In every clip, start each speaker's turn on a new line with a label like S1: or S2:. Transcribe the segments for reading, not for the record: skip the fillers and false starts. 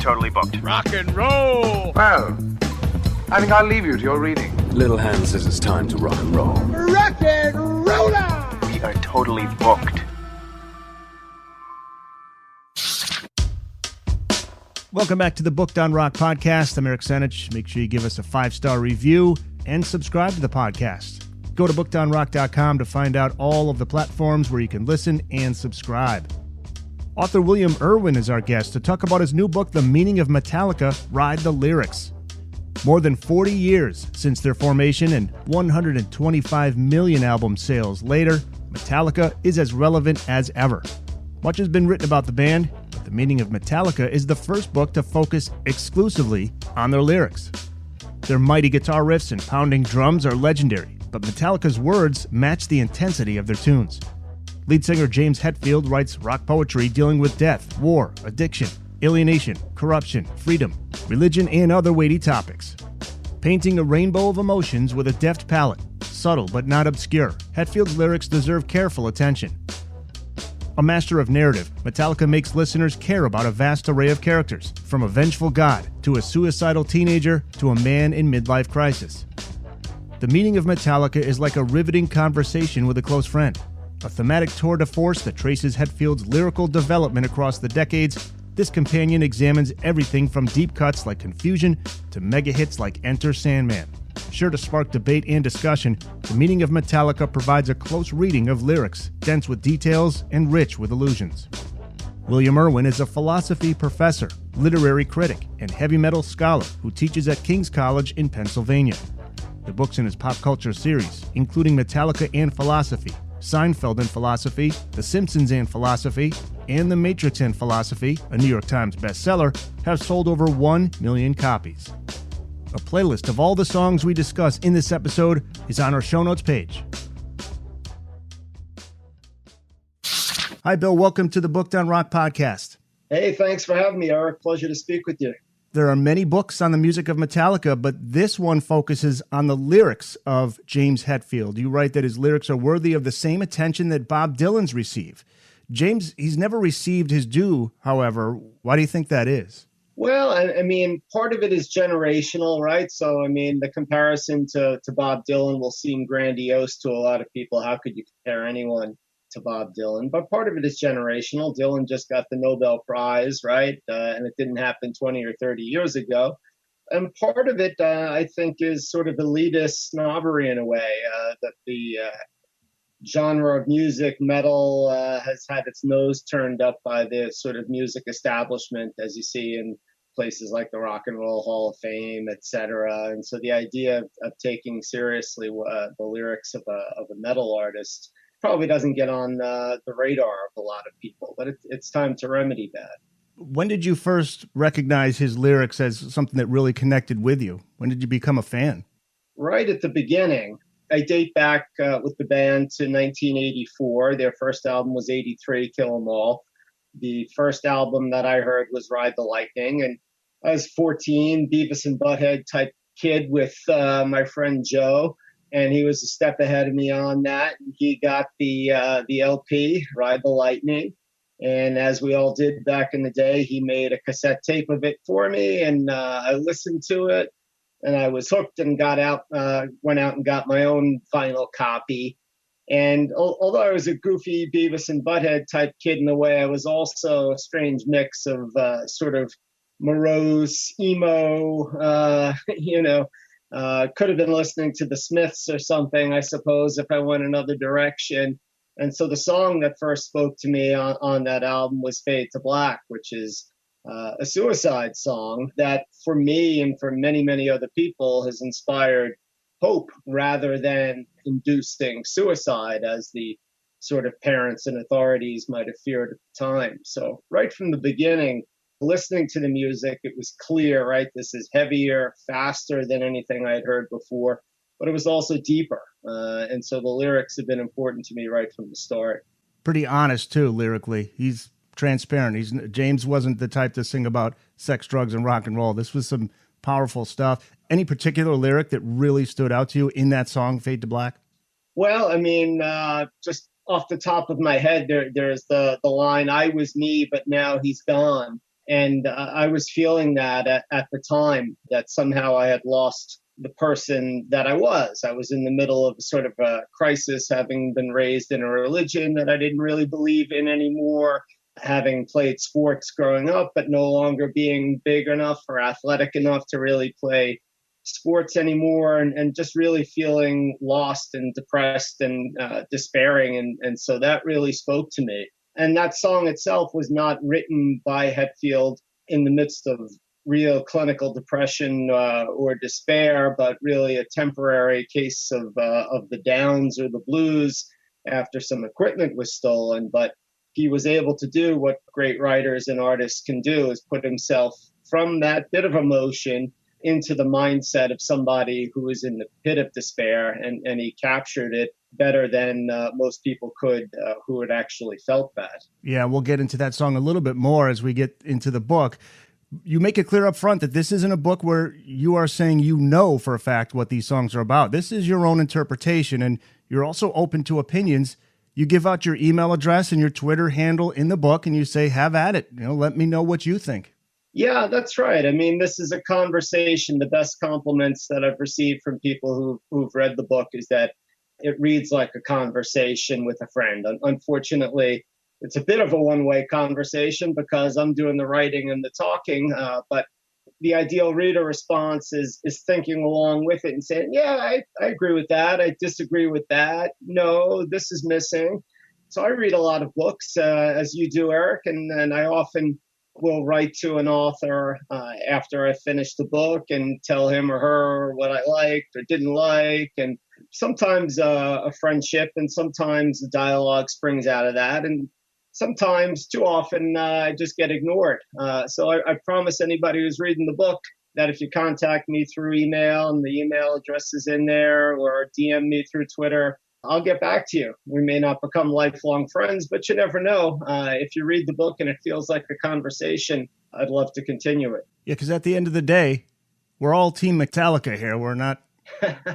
S1: totally booked.
S2: Rock and roll!
S3: Well, I think I'll leave you to your reading.
S4: Little Hand says it's time to rock and roll.
S2: Rock and roller!
S1: We are totally booked.
S5: Welcome back to the Booked on Rock podcast. I'm Eric Senich. Make sure you give us a 5-star review and subscribe to the podcast. Go to bookedonrock.com to find out all of the platforms where you can listen and subscribe. Author William Irwin is our guest to talk about his new book, The Meaning of Metallica, Ride the Lyrics. More than 40 years since their formation and 125 million album sales later, Metallica is as relevant as ever. Much has been written about the band, but The Meaning of Metallica is the first book to focus exclusively on their lyrics. Their mighty guitar riffs and pounding drums are legendary, but Metallica's words match the intensity of their tunes. Lead singer James Hetfield writes rock poetry dealing with death, war, addiction, alienation, corruption, freedom, religion, and other weighty topics. Painting a rainbow of emotions with a deft palette, subtle but not obscure, Hetfield's lyrics deserve careful attention. A master of narrative, Metallica makes listeners care about a vast array of characters, from a vengeful god to a suicidal teenager to a man in midlife crisis. The Meaning of Metallica is like a riveting conversation with a close friend, a thematic tour de force that traces Hetfield's lyrical development across the decades. This companion examines everything from deep cuts like Confusion to megahits like Enter Sandman. Sure to spark debate and discussion, The Meaning of Metallica provides a close reading of lyrics, dense with details and rich with allusions. William Irwin is a philosophy professor, literary critic, and heavy metal scholar who teaches at King's College in Pennsylvania. The books in his pop culture series, including Metallica and Philosophy, Seinfeld and Philosophy, The Simpsons and Philosophy, and The Matrix and Philosophy, a New York Times bestseller, have sold over 1 million copies. A playlist of all the songs we discuss in this episode is on our show notes page. Hi, Bill. Welcome to the Booked on Rock podcast.
S6: Hey, thanks for having me, Eric. Pleasure to speak with you.
S5: There are many books on the music of Metallica, but this one focuses on the lyrics of James Hetfield. You write that his lyrics are worthy of the same attention that Bob Dylan's receive. James, he's never received his due, however. Why do you think that is?
S6: Well, I mean, part of it is generational, right? So, I mean, the comparison to Bob Dylan will seem grandiose to a lot of people. How could you compare anyone to Bob Dylan? But part of it is generational. Dylan just got the Nobel Prize, right? And it didn't happen 20 or 30 years ago. And part of it, I think, is sort of elitist snobbery in a way, that the genre of music, metal, has had its nose turned up by the sort of music establishment, as you see in places like the Rock and Roll Hall of Fame, etc. And so the idea of taking seriously the lyrics of a metal artist probably doesn't get on the radar of a lot of people, but it's time to remedy that.
S5: When did you first recognize his lyrics as something that really connected with you? When did you become a fan?
S6: Right at the beginning. I date back with the band to 1984. Their first album was 83, Kill 'Em All. The first album that I heard was Ride the Lightning. And I was 14, Beavis and Butthead type kid with my friend Joe. And he was a step ahead of me on that. He got the LP, Ride the Lightning. And as we all did back in the day, he made a cassette tape of it for me. And I listened to it. And I was hooked and went out and got my own vinyl copy. And although I was a goofy Beavis and Butthead type kid in a way, I was also a strange mix of sort of morose, emo, could have been listening to the Smiths or something, I suppose, if I went another direction. And so the song that first spoke to me on that album was Fade to Black, which is a suicide song that for me and for many, many other people has inspired hope rather than inducing suicide as the sort of parents and authorities might have feared at the time. So right from the beginning, listening to the music, it was clear, right? This is heavier, faster than anything I had heard before, but it was also deeper. And so the lyrics have been important to me right from the start.
S5: Pretty honest, too, lyrically. He's transparent. James wasn't the type to sing about sex, drugs, and rock and roll. This was some powerful stuff. Any particular lyric that really stood out to you in that song, Fade to Black?
S6: Well, I mean, just off the top of my head, there's the line, I was me, but now he's gone. And I was feeling that at the time, that somehow I had lost the person that I was. I was in the middle of sort of a crisis, having been raised in a religion that I didn't really believe in anymore, having played sports growing up, but no longer being big enough or athletic enough to really play sports anymore, and just really feeling lost and depressed and despairing. And so that really spoke to me. And that song itself was not written by Hetfield in the midst of real clinical depression or despair, but really a temporary case of the downs or the blues after some equipment was stolen. But he was able to do what great writers and artists can do, is put himself from that bit of emotion into the mindset of somebody who is in the pit of despair, and he captured it better than most people could who had actually felt that.
S5: Yeah, we'll get into that song a little bit more as we get into the book. You make it clear up front that this isn't a book where you are saying you know for a fact what these songs are about. This is your own interpretation, and you're also open to opinions. You give out your email address and your Twitter handle in the book, and you say, have at it. Let me know what you think.
S6: Yeah, that's right. I mean, this is a conversation. The best compliments that I've received from people who've read the book is that it reads like a conversation with a friend. Unfortunately, it's a bit of a one-way conversation because I'm doing the writing and the talking, but the ideal reader response is thinking along with it and saying, yeah, I agree with that. I disagree with that. No, this is missing. So I read a lot of books, as you do, Eric, and I often will write to an author after I finish the book and tell him or her what I liked or didn't like. And sometimes a friendship, and sometimes a dialogue springs out of that. And sometimes, too often, I just get ignored. So I promise anybody who's reading the book that if you contact me through email, and the email address is in there, or DM me through Twitter, I'll get back to you. We may not become lifelong friends, but you never know. If you read the book and it feels like a conversation, I'd love to continue it.
S5: Yeah, because at the end of the day, we're all Team Metallica here. We're not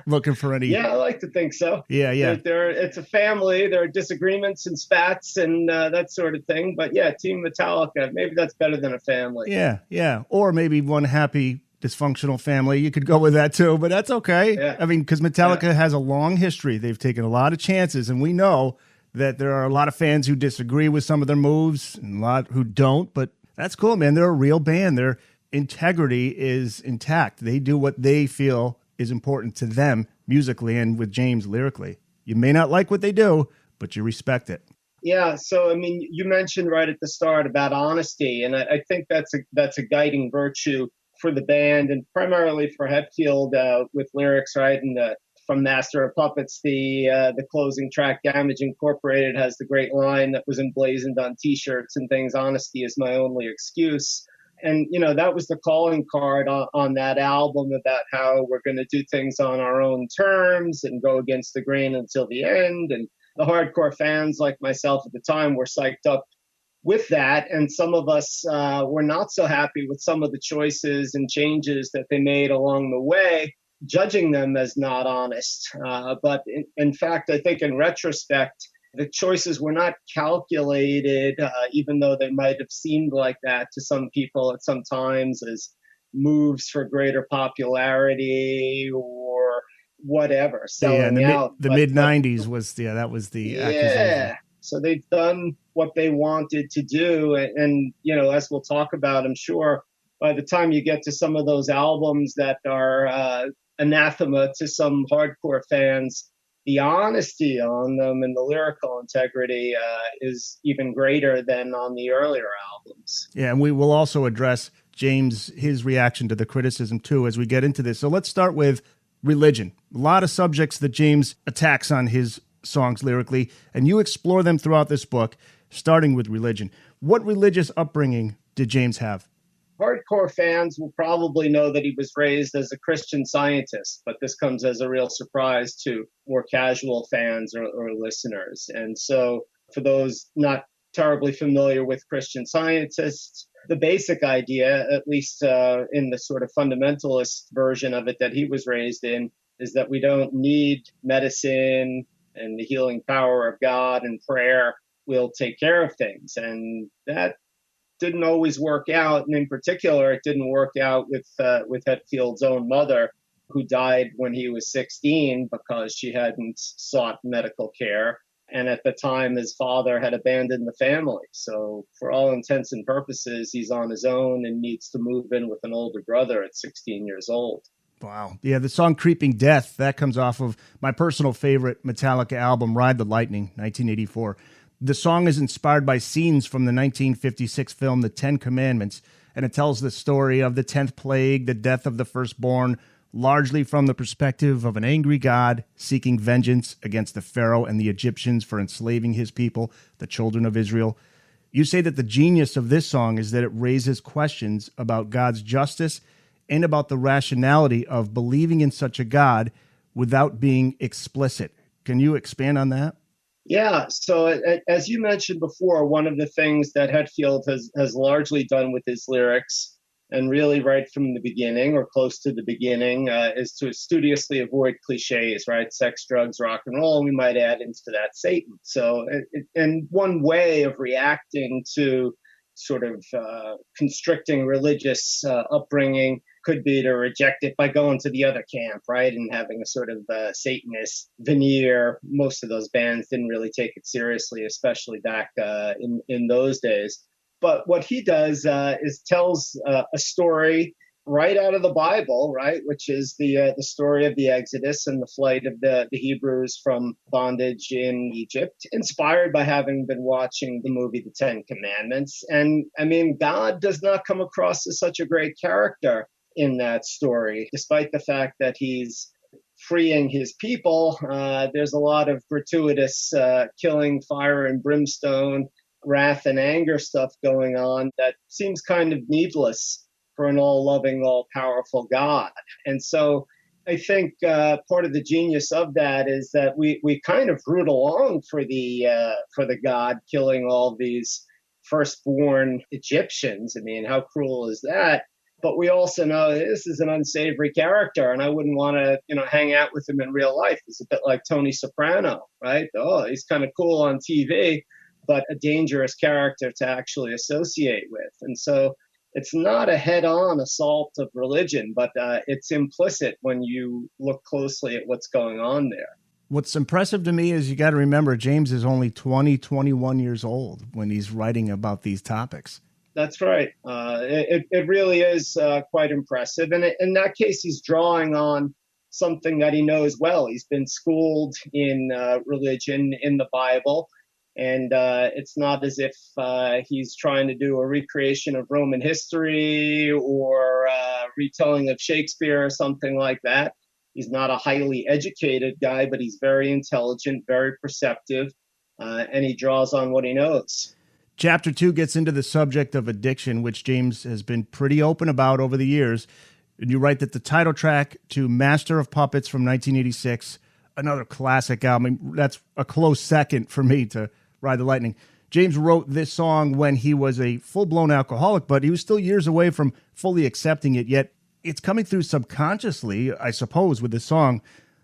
S5: looking for any...
S6: Yeah, I like to think so.
S5: Yeah.
S6: It's a family. There are disagreements and spats and that sort of thing. But yeah, Team Metallica, maybe that's better than a family.
S5: Yeah. Or maybe one happy dysfunctional family. You could go with that too, but that's okay.
S6: Yeah.
S5: I mean, because Metallica has a long history. They've taken a lot of chances, and we know that there are a lot of fans who disagree with some of their moves and a lot who don't, but that's cool, man. They're a real band. Their integrity is intact. They do what they feel is important to them musically, and with James lyrically. You may not like what they do, but you respect it.
S6: Yeah, so I mean, you mentioned right at the start about honesty, and I think that's a guiding virtue for the band, and primarily for Hetfield with lyrics, right? And from Master of Puppets, the closing track, Damage Incorporated, has the great line that was emblazoned on T-shirts and things: "Honesty is my only excuse." And, that was the calling card on that album, about how we're going to do things on our own terms and go against the grain until the end. And the hardcore fans like myself at the time were psyched up with that. And some of us were not so happy with some of the choices and changes that they made along the way, judging them as not honest. But in fact, I think in retrospect, the choices were not calculated, even though they might have seemed like that to some people at some times, as moves for greater popularity or whatever. Selling out.
S5: The mid-90s was the accusation.
S6: So they've done what they wanted to do. And, as we'll talk about, I'm sure, by the time you get to some of those albums that are anathema to some hardcore fans, the honesty on them and the lyrical integrity is even greater than on the earlier albums.
S5: Yeah, and we will also address his reaction to the criticism, too, as we get into this. So let's start with religion. A lot of subjects that James attacks on his songs lyrically, and you explore them throughout this book, starting with religion. What religious upbringing did James have?
S6: Hardcore fans will probably know that he was raised as a Christian Scientist, but this comes as a real surprise to more casual fans or listeners. And so for those not terribly familiar with Christian Scientists, the basic idea, at least in the sort of fundamentalist version of it that he was raised in, is that we don't need medicine, and the healing power of God and prayer will take care of things. And that didn't always work out. And in particular, it didn't work out with Hetfield's own mother, who died when he was 16 because she hadn't sought medical care. And at the time, his father had abandoned the family. So for all intents and purposes, he's on his own and needs to move in with an older brother at 16 years old.
S5: Wow. Yeah, the song Creeping Death, that comes off of my personal favorite Metallica album, Ride the Lightning, 1984. The song is inspired by scenes from the 1956 film The Ten Commandments, and it tells the story of the 10th plague, the death of the firstborn, largely from the perspective of an angry God seeking vengeance against the Pharaoh and the Egyptians for enslaving his people, the children of Israel. You say that the genius of this song is that it raises questions about God's justice and about the rationality of believing in such a God without being explicit. Can you expand on that?
S6: Yeah, so as you mentioned before, one of the things that Hetfield has largely done with his lyrics, and really right from the beginning or close to the beginning, is to studiously avoid cliches, right? Sex, drugs, rock and roll, and we might add into that Satan. So, and one way of reacting to sort of constricting religious upbringing could be to reject it by going to the other camp, right? And having a sort of Satanist veneer. Most of those bands didn't really take it seriously, especially back in those days. But what he does is tells a story right out of the Bible, right, which is the story of the Exodus and the flight of the Hebrews from bondage in Egypt, inspired by having been watching the movie The Ten Commandments. And I mean, God does not come across as such a great character in that story, despite the fact that he's freeing his people. There's a lot of gratuitous killing, fire and brimstone, wrath and anger stuff going on that seems kind of needless for an all-loving, all-powerful God. And so I think part of the genius of that is that we kind of root along for the God killing all these firstborn Egyptians. I mean, how cruel is that? But we also know this is an unsavory character, and I wouldn't want to, hang out with him in real life. It's a bit like Tony Soprano, right? Oh, he's kind of cool on TV, but a dangerous character to actually associate with. And so it's not a head-on assault of religion, but it's implicit when you look closely at what's going on there.
S5: What's impressive to me is you got to remember James is only 21 years old when he's writing about these topics.
S6: That's right. It really is quite impressive. And in that case, he's drawing on something that he knows well. He's been schooled in religion, in the Bible. And it's not as if he's trying to do a recreation of Roman history or retelling of Shakespeare or something like that. He's not a highly educated guy, but he's very intelligent, very perceptive, and he draws on what he knows.
S5: Chapter 2 gets into the subject of addiction, which James has been pretty open about over the years. And you write that the title track to Master of Puppets from 1986, another classic album, that's a close second for me to Ride the Lightning. James wrote this song when he was a full-blown alcoholic, but he was still years away from fully accepting it, yet it's coming through subconsciously, I suppose, with the song.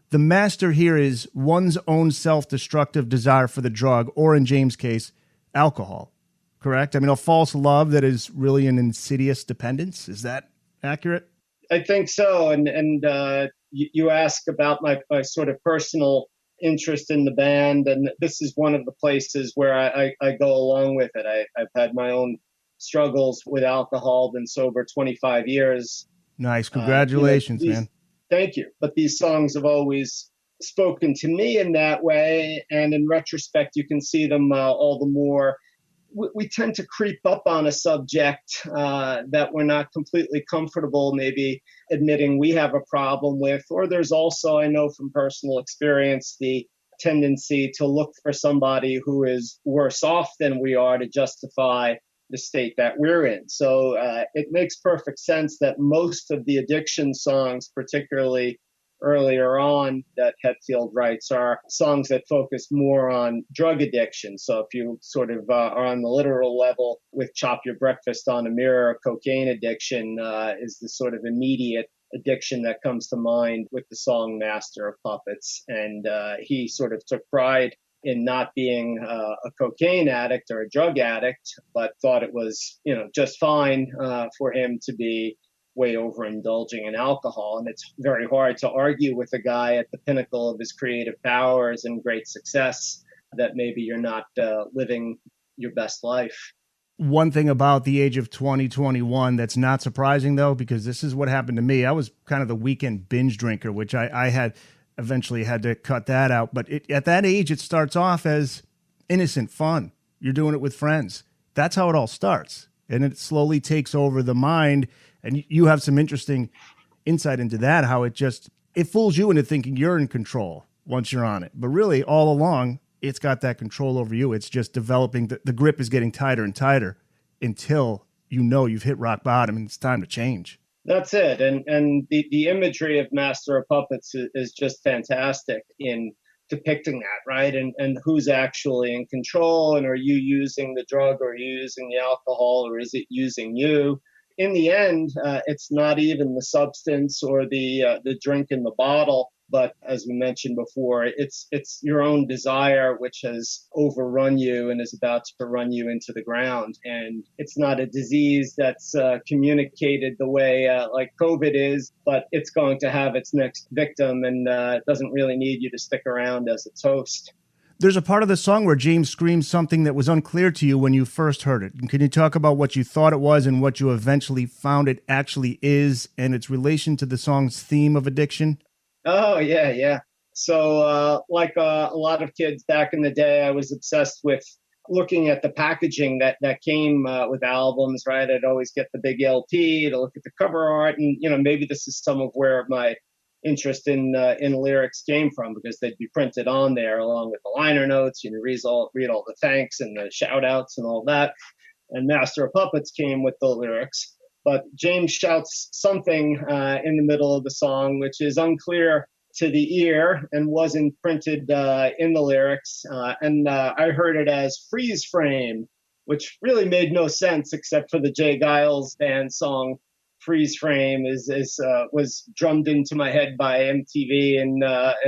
S5: The master here is one's own self-destructive desire for the drug, or in James' case, alcohol. Correct? I mean, a false love that is really an insidious dependence. Is that accurate?
S6: I think so. And you ask about my sort of personal interest in the band, and this is one of the places where I go along with it. I've had my own struggles with alcohol, been sober 25 years.
S5: Nice. Congratulations, man.
S6: Thank you. But these songs have always spoken to me in that way, and in retrospect, you can see them all the more. We tend to creep up on a subject that we're not completely comfortable maybe admitting we have a problem with. Or there's also, I know from personal experience, the tendency to look for somebody who is worse off than we are to justify the state that we're in. So it makes perfect sense that most of the addiction songs, particularly earlier on, that Hetfield writes are songs that focus more on drug addiction. So if you sort of are on the literal level with Chop Your Breakfast on a Mirror, cocaine addiction is the sort of immediate addiction that comes to mind with the song Master of Puppets. And he sort of took pride in not being a cocaine addict or a drug addict, but thought it was, just fine for him to be way overindulging in alcohol. And it's very hard to argue with a guy at the pinnacle of his creative powers and great success that maybe you're not living your best life.
S5: One thing about the age of 2021 that's not surprising, though, because this is what happened to me. I was kind of the weekend binge drinker, which I had eventually had to cut that out. But at that age, it starts off as innocent fun. You're doing it with friends. That's how it all starts. And it slowly takes over the mind. And you have some interesting insight into that, how it fools you into thinking you're in control once you're on it. But really, all along, it's got that control over you. It's just developing. The grip is getting tighter and tighter until you've hit rock bottom and it's time to change.
S6: That's it. And the imagery of Master of Puppets is just fantastic in depicting that, right? And who's actually in control, and are you using the drug, or are you using the alcohol, or is it using you? In the end, it's not even the substance or the drink in the bottle, but as we mentioned before, it's your own desire which has overrun you and is about to run you into the ground. And it's not a disease that's communicated the way like COVID is, but it's going to have its next victim, and it doesn't really need you to stick around as its host.
S5: There's a part of the song where James screams something that was unclear to you when you first heard it. Can you talk about what you thought it was and what you eventually found it actually is, and its relation to the song's theme of addiction?
S6: Oh, yeah. So like a lot of kids back in the day, I was obsessed with looking at the packaging that came with albums, right? I'd always get the big LP to look at the cover art. And, maybe this is some of where my interest in lyrics came from, because they'd be printed on there along with the liner notes. Read all the thanks and the shout outs and all that. And Master of Puppets came with the lyrics. But James shouts something in the middle of the song, which is unclear to the ear and wasn't printed in the lyrics. And I heard it as freeze frame, which really made no sense except for the Jay Giles band song Freeze Frame was drummed into my head by MTV and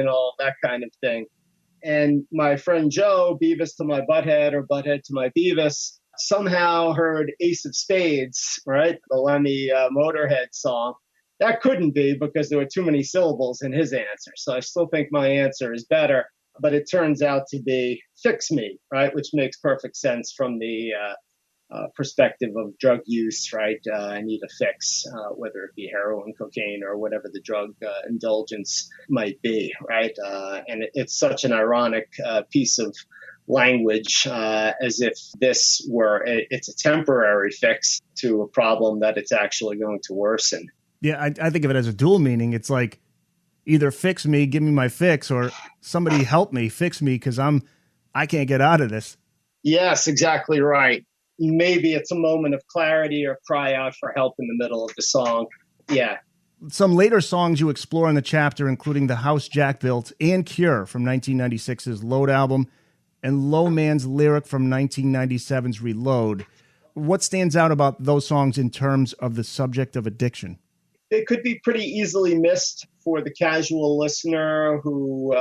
S6: all that kind of thing. And my friend Joe, Beavis to my Butthead or Butthead to my Beavis, somehow heard Ace of Spades, right? The Lemmy Motorhead song. That couldn't be, because there were too many syllables in his answer. So I still think my answer is better, but it turns out to be Fix Me, right? Which makes perfect sense from the perspective of drug use, right? I need a fix, whether it be heroin, cocaine, or whatever the drug indulgence might be, right? And it's such an ironic piece of language, as if this were it's a temporary fix to a problem that it's actually going to worsen.
S5: Yeah, I think of it as a dual meaning. It's like either fix me, give me my fix, or somebody help me, fix me, because I can't get out of this.
S6: Yes, exactly right. Maybe it's a moment of clarity or cry out for help in the middle of the song. Yeah.
S5: Some later songs you explore in the chapter, including The House Jack Built and Cure from 1996's Load album, and Low Man's Lyric from 1997's Reload. What stands out about those songs in terms of the subject of addiction?
S6: It could be pretty easily missed for the casual listener who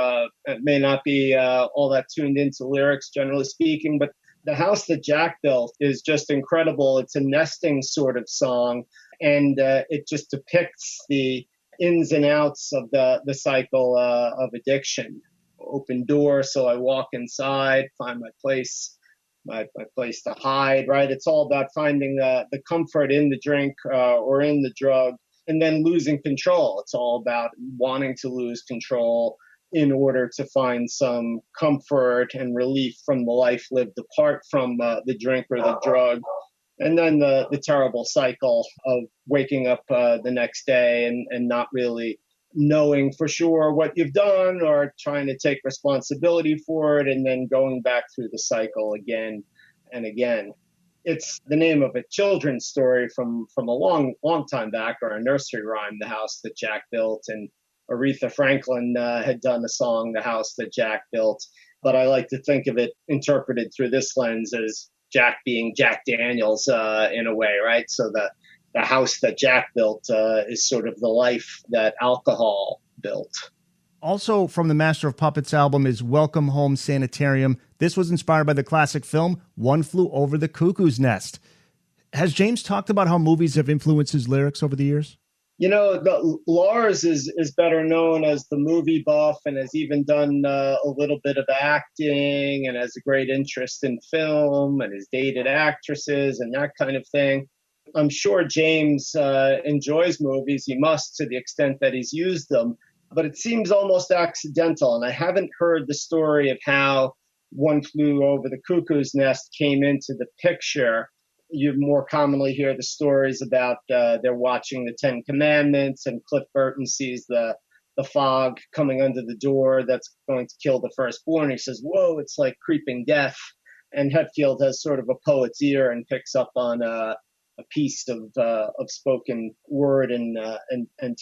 S6: may not be all that tuned into lyrics, generally speaking. But The House That Jack Built is just incredible. It's a nesting sort of song, and it just depicts the ins and outs of the cycle of addiction. Open door, so I walk inside, find my place to hide, right? It's all about finding the comfort in the drink or in the drug, and then losing control. It's all about wanting to lose control in order to find some comfort and relief from the life lived apart from the drink or the drug. And then the terrible cycle of waking up the next day and not really knowing for sure what you've done, or trying to take responsibility for it, and then going back through the cycle again and again. It's the name of a children's story from a long time back, or a nursery rhyme, The House That Jack Built. And Aretha Franklin had done the song, The House That Jack Built. But I like to think of it interpreted through this lens as Jack being Jack Daniels in a way, right? So the house that Jack built is sort of the life that alcohol built.
S5: Also from the Master of Puppets album is Welcome Home Sanitarium. This was inspired by the classic film One Flew Over the Cuckoo's Nest. Has James talked about how movies have influenced his lyrics over the years?
S6: Lars is better known as the movie buff and has even done a little bit of acting and has a great interest in film and has dated actresses and that kind of thing. I'm sure James enjoys movies. He must, to the extent that he's used them, but it seems almost accidental. And I haven't heard the story of how One Flew Over the Cuckoo's Nest came into the picture. You more commonly hear the stories about they're watching the Ten Commandments and Cliff Burton sees the fog coming under the door that's going to kill the firstborn. He says, whoa, it's like creeping death. And Hetfield has sort of a poet's ear and picks up on a piece of spoken word and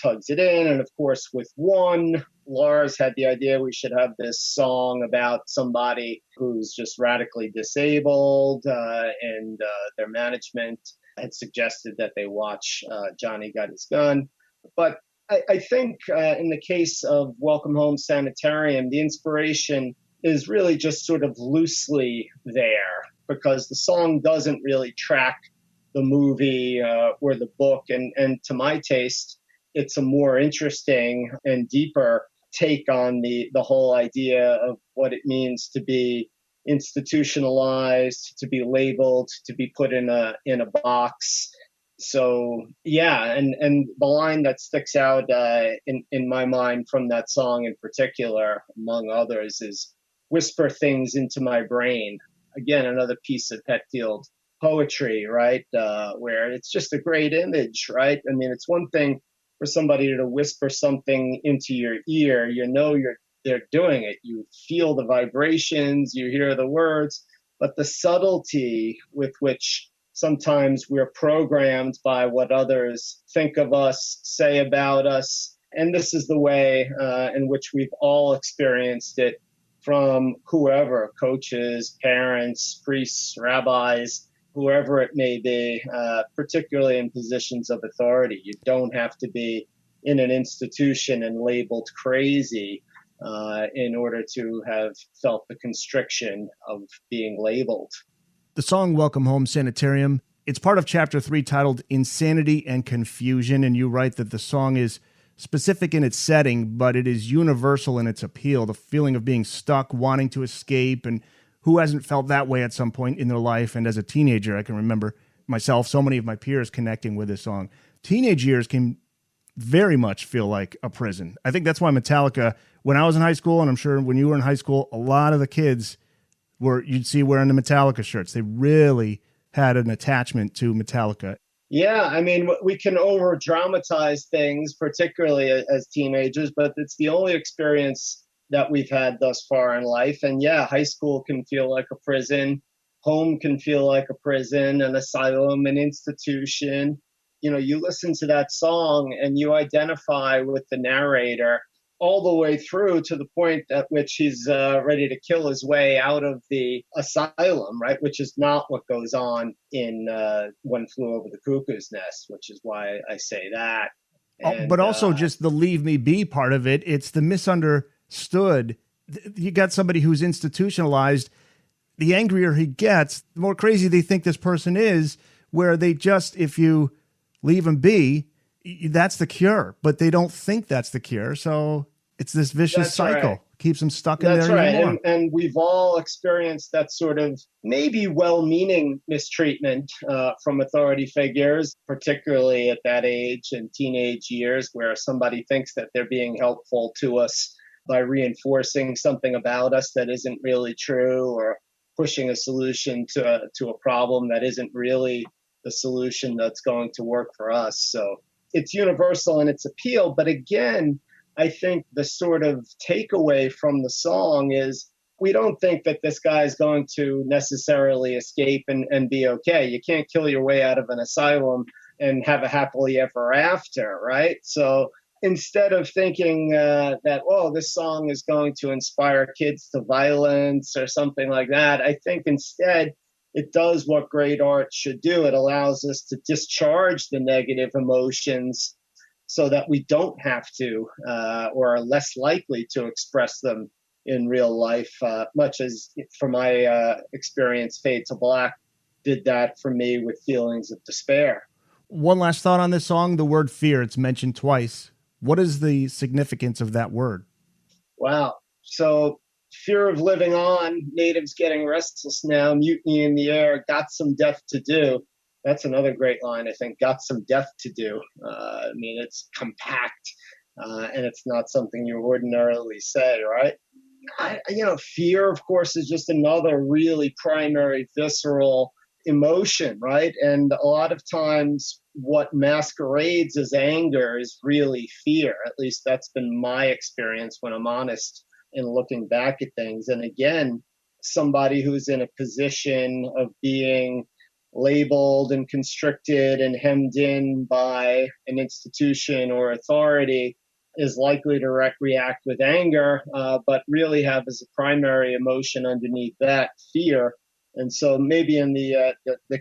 S6: tugs it in. And of course, with One, Lars had the idea we should have this song about somebody who's just radically disabled, and their management had suggested that they watch Johnny Got His Gun. But I think in the case of Welcome Home Sanitarium, the inspiration is really just sort of loosely there because the song doesn't really track the movie or the book. And to my taste, it's a more interesting and deeper take on the whole idea of what it means to be institutionalized, to be labeled, to be put in a box. So, yeah, and the line that sticks out in my mind from that song in particular, among others, is whisper things into my brain. Again, another piece of Hetfield poetry, right? Where it's just a great image, right? I mean, it's one thing for somebody to whisper something into your ear. They're doing it. You feel the vibrations, you hear the words, but the subtlety with which sometimes we're programmed by what others think of us, say about us. And this is the way in which we've all experienced it from whoever, coaches, parents, priests, rabbis, whoever it may be, particularly in positions of authority. You don't have to be in an institution and labeled crazy in order to have felt the constriction of being labeled.
S5: The song Welcome Home Sanitarium, it's part of Chapter 3 titled Insanity and Confusion, and you write that the song is specific in its setting, but it is universal in its appeal, the feeling of being stuck, wanting to escape, and who hasn't felt that way at some point in their life? And as a teenager, I can remember myself, so many of my peers connecting with this song. Teenage years can very much feel like a prison. I think that's why Metallica, when I was in high school, and I'm sure when you were in high school, a lot of the kids you'd see wearing the Metallica shirts. They really had an attachment to Metallica.
S6: Yeah, I mean, we can over-dramatize things, particularly as teenagers, but it's the only experience that we've had thus far in life. And yeah, high school can feel like a prison. Home can feel like a prison, an asylum, an institution. You listen to that song and you identify with the narrator all the way through to the point at which he's ready to kill his way out of the asylum, right? Which is not what goes on in One Flew Over the Cuckoo's Nest, which is why I say that. And,
S5: but also just the leave me be part of it. It's the misunderstood. You got somebody who's institutionalized. The angrier he gets, the more crazy they think this person is, where they just, if you leave him be, that's the cure. But they don't think that's the cure. So it's this vicious cycle. Right. Keeps them stuck in there anymore.
S6: Right. And we've all experienced that sort of maybe well-meaning mistreatment from authority figures, particularly at that age and teenage years, where somebody thinks that they're being helpful to us by reinforcing something about us that isn't really true, or pushing a solution to a problem that isn't really the solution that's going to work for us. So it's universal in its appeal. But again, I think the sort of takeaway from the song is we don't think that this guy is going to necessarily escape and be okay. You can't kill your way out of an asylum and have a happily ever after, right? So instead of thinking that, this song is going to inspire kids to violence or something like that, I think instead it does what great art should do. It allows us to discharge the negative emotions so that we don't have to or are less likely to express them in real life, much as, from my experience, Fade to Black did that for me with feelings of despair.
S5: One last thought on this song, the word fear, it's mentioned twice. What is the significance of that word?
S6: Wow. So, fear of living on, natives getting restless now, mutiny in the air, got some deft to do. That's another great line, I think, got some deft to do. I mean, it's compact, and it's not something you ordinarily say, right? Fear, of course, is just another really primary, visceral emotion, right? And a lot of times what masquerades as anger is really fear. At least that's been my experience when I'm honest in looking back at things. And again, somebody who's in a position of being labeled and constricted and hemmed in by an institution or authority is likely to react with anger, but really have as a primary emotion underneath that fear. And so maybe in the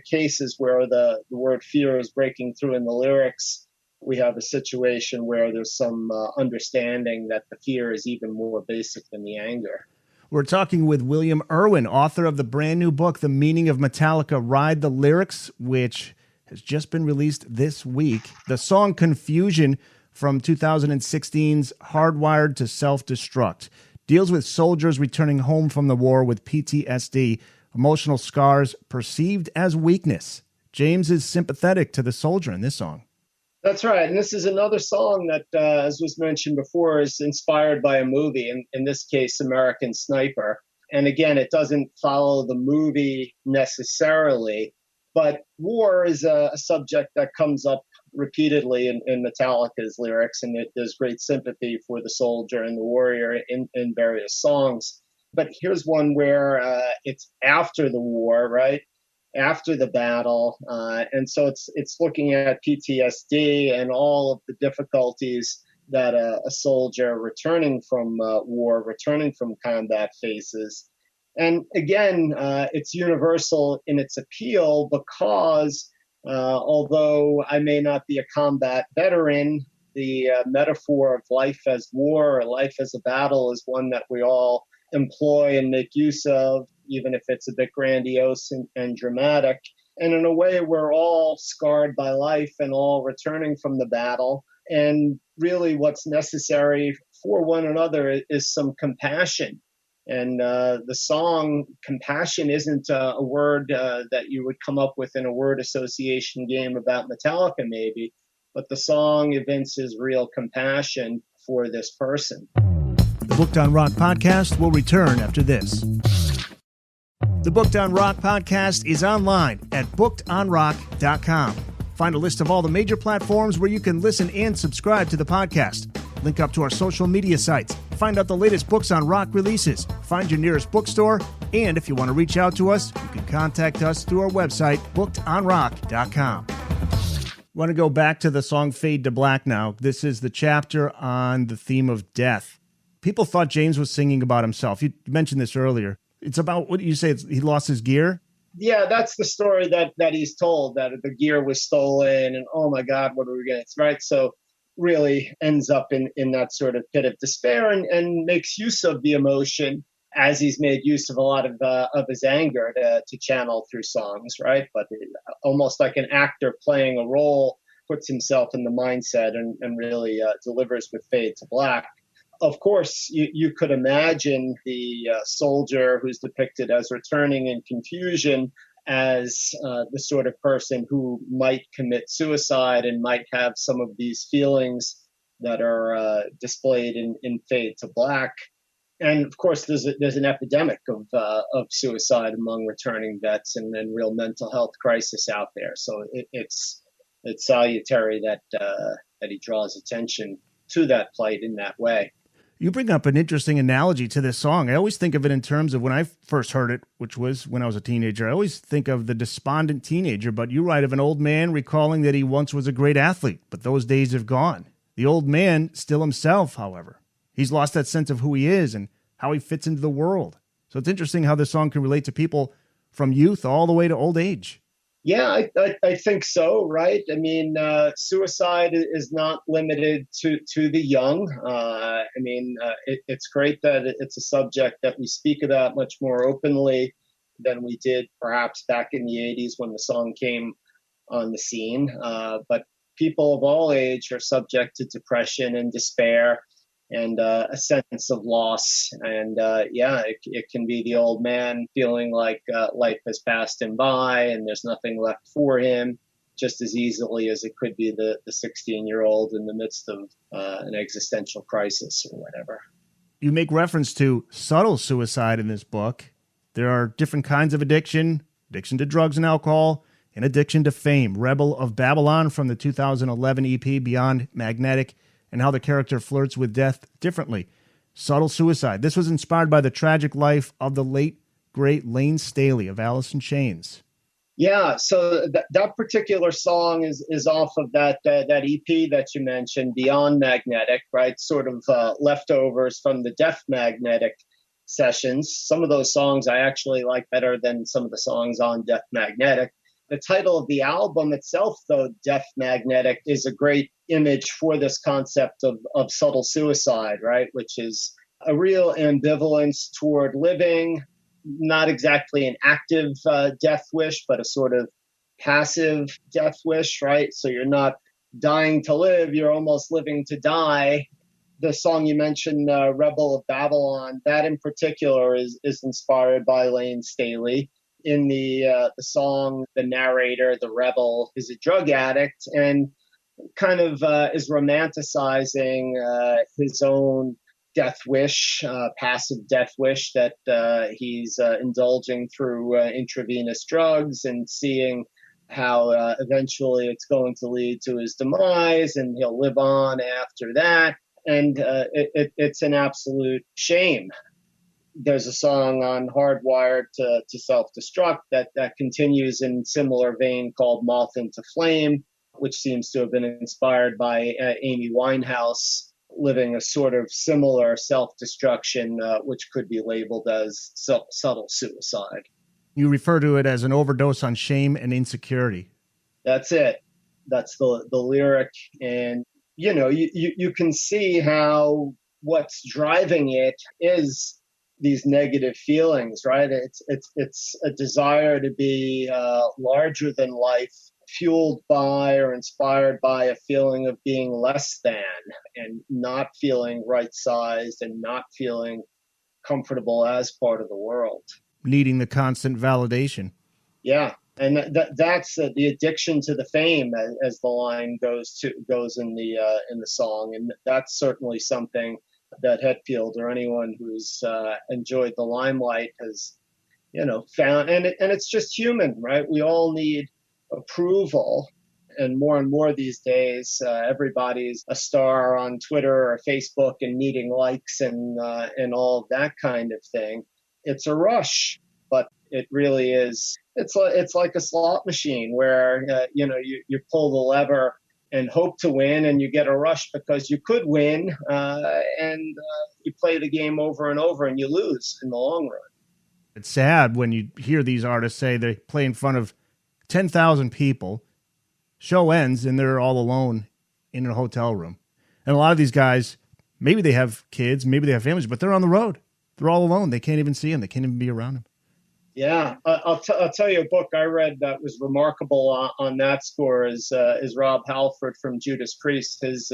S6: cases where the word fear is breaking through in the lyrics, we have a situation where there's some understanding that the fear is even more basic than the anger.
S5: We're talking with William Irwin, author of the brand new book, The Meaning of Metallica, Ride the Lyrics, which has just been released this week. The song Confusion from 2016's Hardwired to Self-Destruct deals with soldiers returning home from the war with PTSD, emotional scars perceived as weakness. James is sympathetic to the soldier in this song.
S6: That's right. And this is another song that, as was mentioned before, is inspired by a movie, in this case, American Sniper. And again, it doesn't follow the movie necessarily, but war is a subject that comes up repeatedly in Metallica's lyrics, and there's great sympathy for the soldier and the warrior in various songs. But here's one where it's after the war, right? After the battle. And so it's looking at PTSD and all of the difficulties that a soldier returning from war, returning from combat faces. And again, it's universal in its appeal because although I may not be a combat veteran, the metaphor of life as war or life as a battle is one that we all employ and make use of, even if it's a bit grandiose and dramatic. And in a way, we're all scarred by life and all returning from the battle. And really what's necessary for one another is some compassion. And the song Compassion isn't a word that you would come up with in a word association game about Metallica, maybe, but the song evinces real compassion for this person.
S5: The Booked on Rock podcast will return after this. The Booked on Rock podcast is online at bookedonrock.com. Find a list of all the major platforms where you can listen and subscribe to the podcast. Link up to our social media sites. Find out the latest Books on Rock releases. Find your nearest bookstore. And if you want to reach out to us, you can contact us through our website, bookedonrock.com. Want to go back to the song Fade to Black now. This is the chapter on the theme of death. People thought James was singing about himself. You mentioned this earlier. It's about, what you say, he lost his gear?
S6: Yeah, that's the story that he's told, that the gear was stolen and, oh my God, what are we going to, right? So really ends up in that sort of pit of despair and makes use of the emotion as he's made use of a lot of his anger to channel through songs, right? But almost like an actor playing a role, puts himself in the mindset and really delivers with Fade to Black. Of course, you could imagine the soldier who's depicted as returning in confusion as the sort of person who might commit suicide and might have some of these feelings that are displayed in Fade to Black. And of course, there's an epidemic of suicide among returning vets and real mental health crisis out there. So it's salutary that he draws attention to that plight in that way.
S5: You bring up an interesting analogy to this song. I always think of it in terms of when I first heard it, which was when I was a teenager. I always think of the despondent teenager, but you write of an old man recalling that he once was a great athlete, but those days have gone. The old man, still himself, however. He's lost that sense of who he is and how he fits into the world. So it's interesting how this song can relate to people from youth all the way to old age.
S6: Yeah, I think so, right? I mean, suicide is not limited to the young. It's great that it's a subject that we speak about much more openly than we did perhaps back in the 80s when the song came on the scene. But people of all age are subject to depression and despair and a sense of loss. And it can be the old man feeling like life has passed him by and there's nothing left for him, just as easily as it could be the 16-year-old in the midst of an existential crisis or whatever.
S5: You make reference to subtle suicide in this book. There are different kinds of addiction to drugs and alcohol, and addiction to fame. Rebel of Babylon from the 2011 EP Beyond Magnetic, and how the character flirts with death differently. Subtle suicide. This was inspired by the tragic life of the late, great Lane Staley of Alice in Chains.
S6: Yeah, so that particular song is off of that EP that you mentioned, Beyond Magnetic, right? Sort of leftovers from the Deft Magnetic sessions. Some of those songs I actually like better than some of the songs on Deft Magnetic. The title of the album itself, though, Deft Magnetic, is a great image for this concept of subtle suicide, right? Which is a real ambivalence toward living, not exactly an active death wish, but a sort of passive death wish, right? So you're not dying to live, you're almost living to die. The song you mentioned, Rebel of Babylon, that in particular is inspired by Lane Staley. In the song, the narrator, the rebel, is a drug addict and kind of is romanticizing his own death wish, passive death wish that he's indulging through intravenous drugs and seeing how eventually it's going to lead to his demise and he'll live on after that. And it's an absolute shame. There's a song on Hardwired to Self-Destruct that continues in similar vein called Moth into Flame, which seems to have been inspired by Amy Winehouse living a sort of similar self-destruction, which could be labeled as subtle suicide.
S5: You refer to it as an overdose on shame and insecurity.
S6: That's it. That's the lyric. And, you can see how what's driving it is these negative feelings, right? It's a desire to be larger than life, fueled by or inspired by a feeling of being less than and not feeling right-sized and not feeling comfortable as part of the world.
S5: Needing the constant validation.
S6: Yeah, and that's the addiction to the fame, as the line goes in the song, and that's certainly something that Hetfield or anyone who's enjoyed the limelight has, found, and it's just human, right? We all need approval, and more these days, everybody's a star on Twitter or Facebook and needing likes and all of that kind of thing. It's a rush, but it really is. It's like a slot machine where you pull the lever and hope to win, and you get a rush because you could win, and you play the game over and over, and you lose in the long run.
S5: It's sad when you hear these artists say they play in front of 10,000 people, show ends, and they're all alone in a hotel room. And a lot of these guys, maybe they have kids, maybe they have families, but they're on the road. They're all alone. They can't even see them. They can't even be around them.
S6: Yeah, I'll tell you a book I read that was remarkable on that score is Rob Halford from Judas Priest, his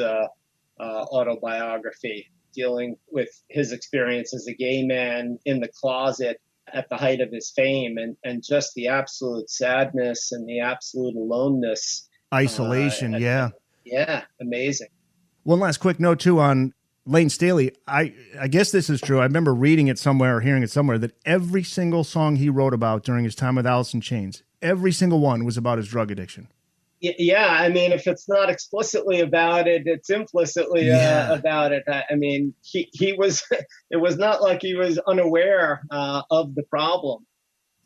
S6: autobiography, dealing with his experience as a gay man in the closet at the height of his fame, and just the absolute sadness and the absolute aloneness.
S5: Isolation, yeah.
S6: Yeah, amazing.
S5: One last quick note, too, on Lane Staley. I guess this is true. I remember reading it somewhere or hearing it somewhere that every single song he wrote about during his time with Alice in Chains, every single one was about his drug addiction.
S6: Yeah, I mean, if it's not explicitly about it, it's implicitly about it. I mean, he was, it was not like he was unaware of the problem.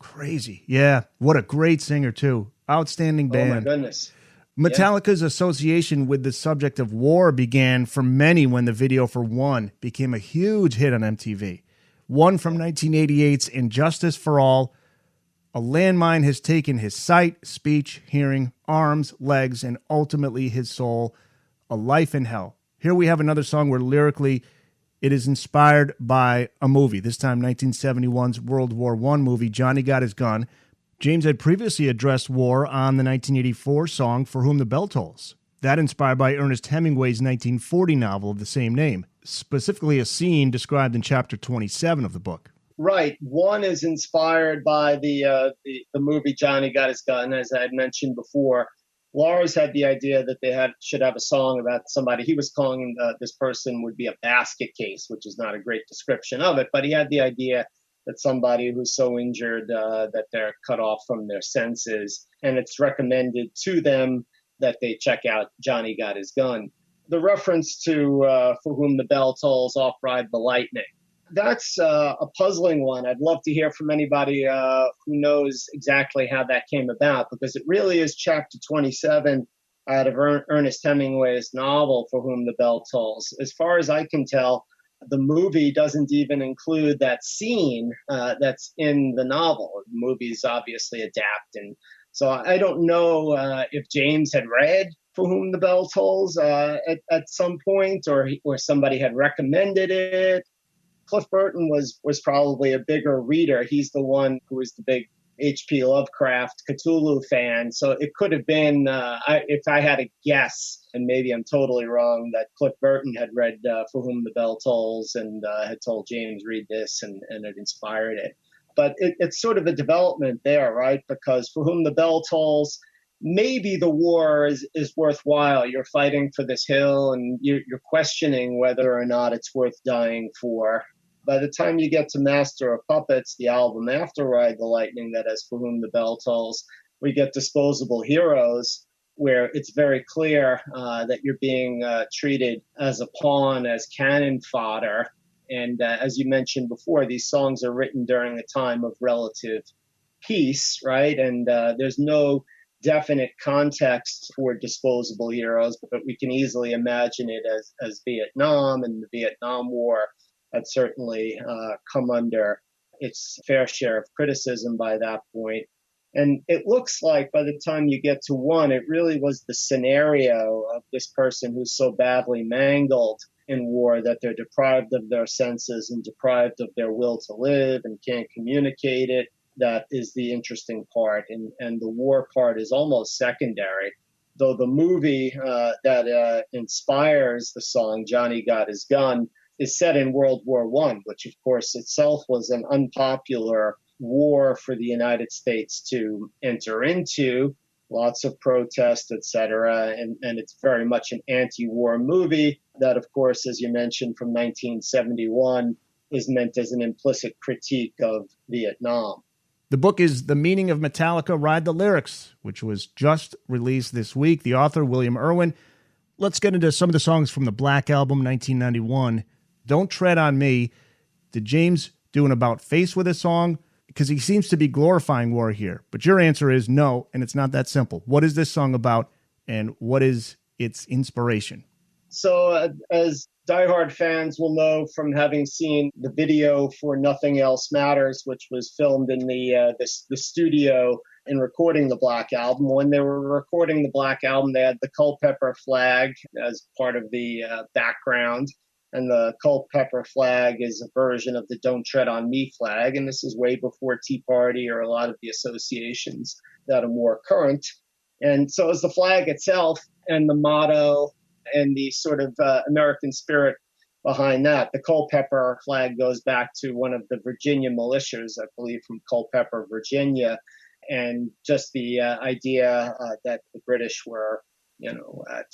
S5: Crazy. Yeah. What a great singer, too. Outstanding band.
S6: Oh, my goodness.
S5: Metallica's association with the subject of war began for many when the video for One became a huge hit on MTV. One from 1988's Injustice for All A landmine has taken his sight, speech, hearing, arms, legs, and ultimately his soul. A life in hell. Here we have another song where lyrically it is inspired by a movie, this time 1971's World War I movie, Johnny Got His Gun. James had previously addressed war on the 1984 song For Whom the Bell Tolls. That inspired by Ernest Hemingway's 1940 novel of the same name, specifically a scene described in chapter 27 of the book.
S6: Right. One is inspired by the movie Johnny Got His Gun, as I had mentioned before. Lars had the idea that should have a song about somebody. He was calling this person would be a basket case, which is not a great description of it, but he had the idea that somebody who's so injured that they're cut off from their senses, and it's recommended to them that they check out Johnny Got His Gun. The reference to For Whom the Bell Tolls, Off Ride the Lightning. That's a puzzling one. I'd love to hear from anybody who knows exactly how that came about, because it really is chapter 27 out of Ernest Hemingway's novel, For Whom the Bell Tolls. As far as I can tell, the movie doesn't even include that scene that's in the novel. The movie's obviously adapted. And so I don't know if James had read For Whom the Bell Tolls at some point, or somebody had recommended it. Cliff Burton was probably a bigger reader. He's the one who was the big H.P. Lovecraft Cthulhu fan. So it could have been, if I had to guess, and maybe I'm totally wrong, that Cliff Burton had read For Whom the Bell Tolls and had told James, read this, and it inspired it. But it's sort of a development there, right? Because For Whom the Bell Tolls, maybe the war is worthwhile. You're fighting for this hill, and you're questioning whether or not it's worth dying for. By the time you get to Master of Puppets, the album after Ride the Lightning that has For Whom the Bell Tolls, we get Disposable Heroes, where it's very clear that you're being treated as a pawn, as cannon fodder. And as you mentioned before, these songs are written during a time of relative peace, right? And there's no definite context for Disposable Heroes, but we can easily imagine it as Vietnam, and the Vietnam War had certainly come under its fair share of criticism by that point. And it looks like by the time you get to one, it really was the scenario of this person who's so badly mangled in war that they're deprived of their senses and deprived of their will to live and can't communicate it. That is the interesting part. And the war part is almost secondary. Though the movie that inspires the song, Johnny Got His Gun, is set in World War I, which of course itself was an unpopular war for the United States to enter into. Lots of protest, etc. And it's very much an anti-war movie that, of course, as you mentioned, from 1971, is meant as an implicit critique of Vietnam.
S5: The book is The Meaning of Metallica, Ride the Lyrics, which was just released this week. The author, William Irwin. Let's get into some of the songs from the Black Album, 1991. Don't Tread on Me. Did James do an about-face with this song? Because he seems to be glorifying war here. But your answer is no, and it's not that simple. What is this song about, and what is its inspiration?
S6: So as diehard fans will know from having seen the video for Nothing Else Matters, which was filmed in the studio in recording the Black Album. When they were recording the Black Album, they had the Culpeper flag as part of the background. And the Culpeper flag is a version of the Don't Tread on Me flag. And this is way before Tea Party or a lot of the associations that are more current. And so is the flag itself and the motto and the sort of American spirit behind that. The Culpeper flag goes back to one of the Virginia militias, I believe from Culpeper, Virginia. And just the idea that the British were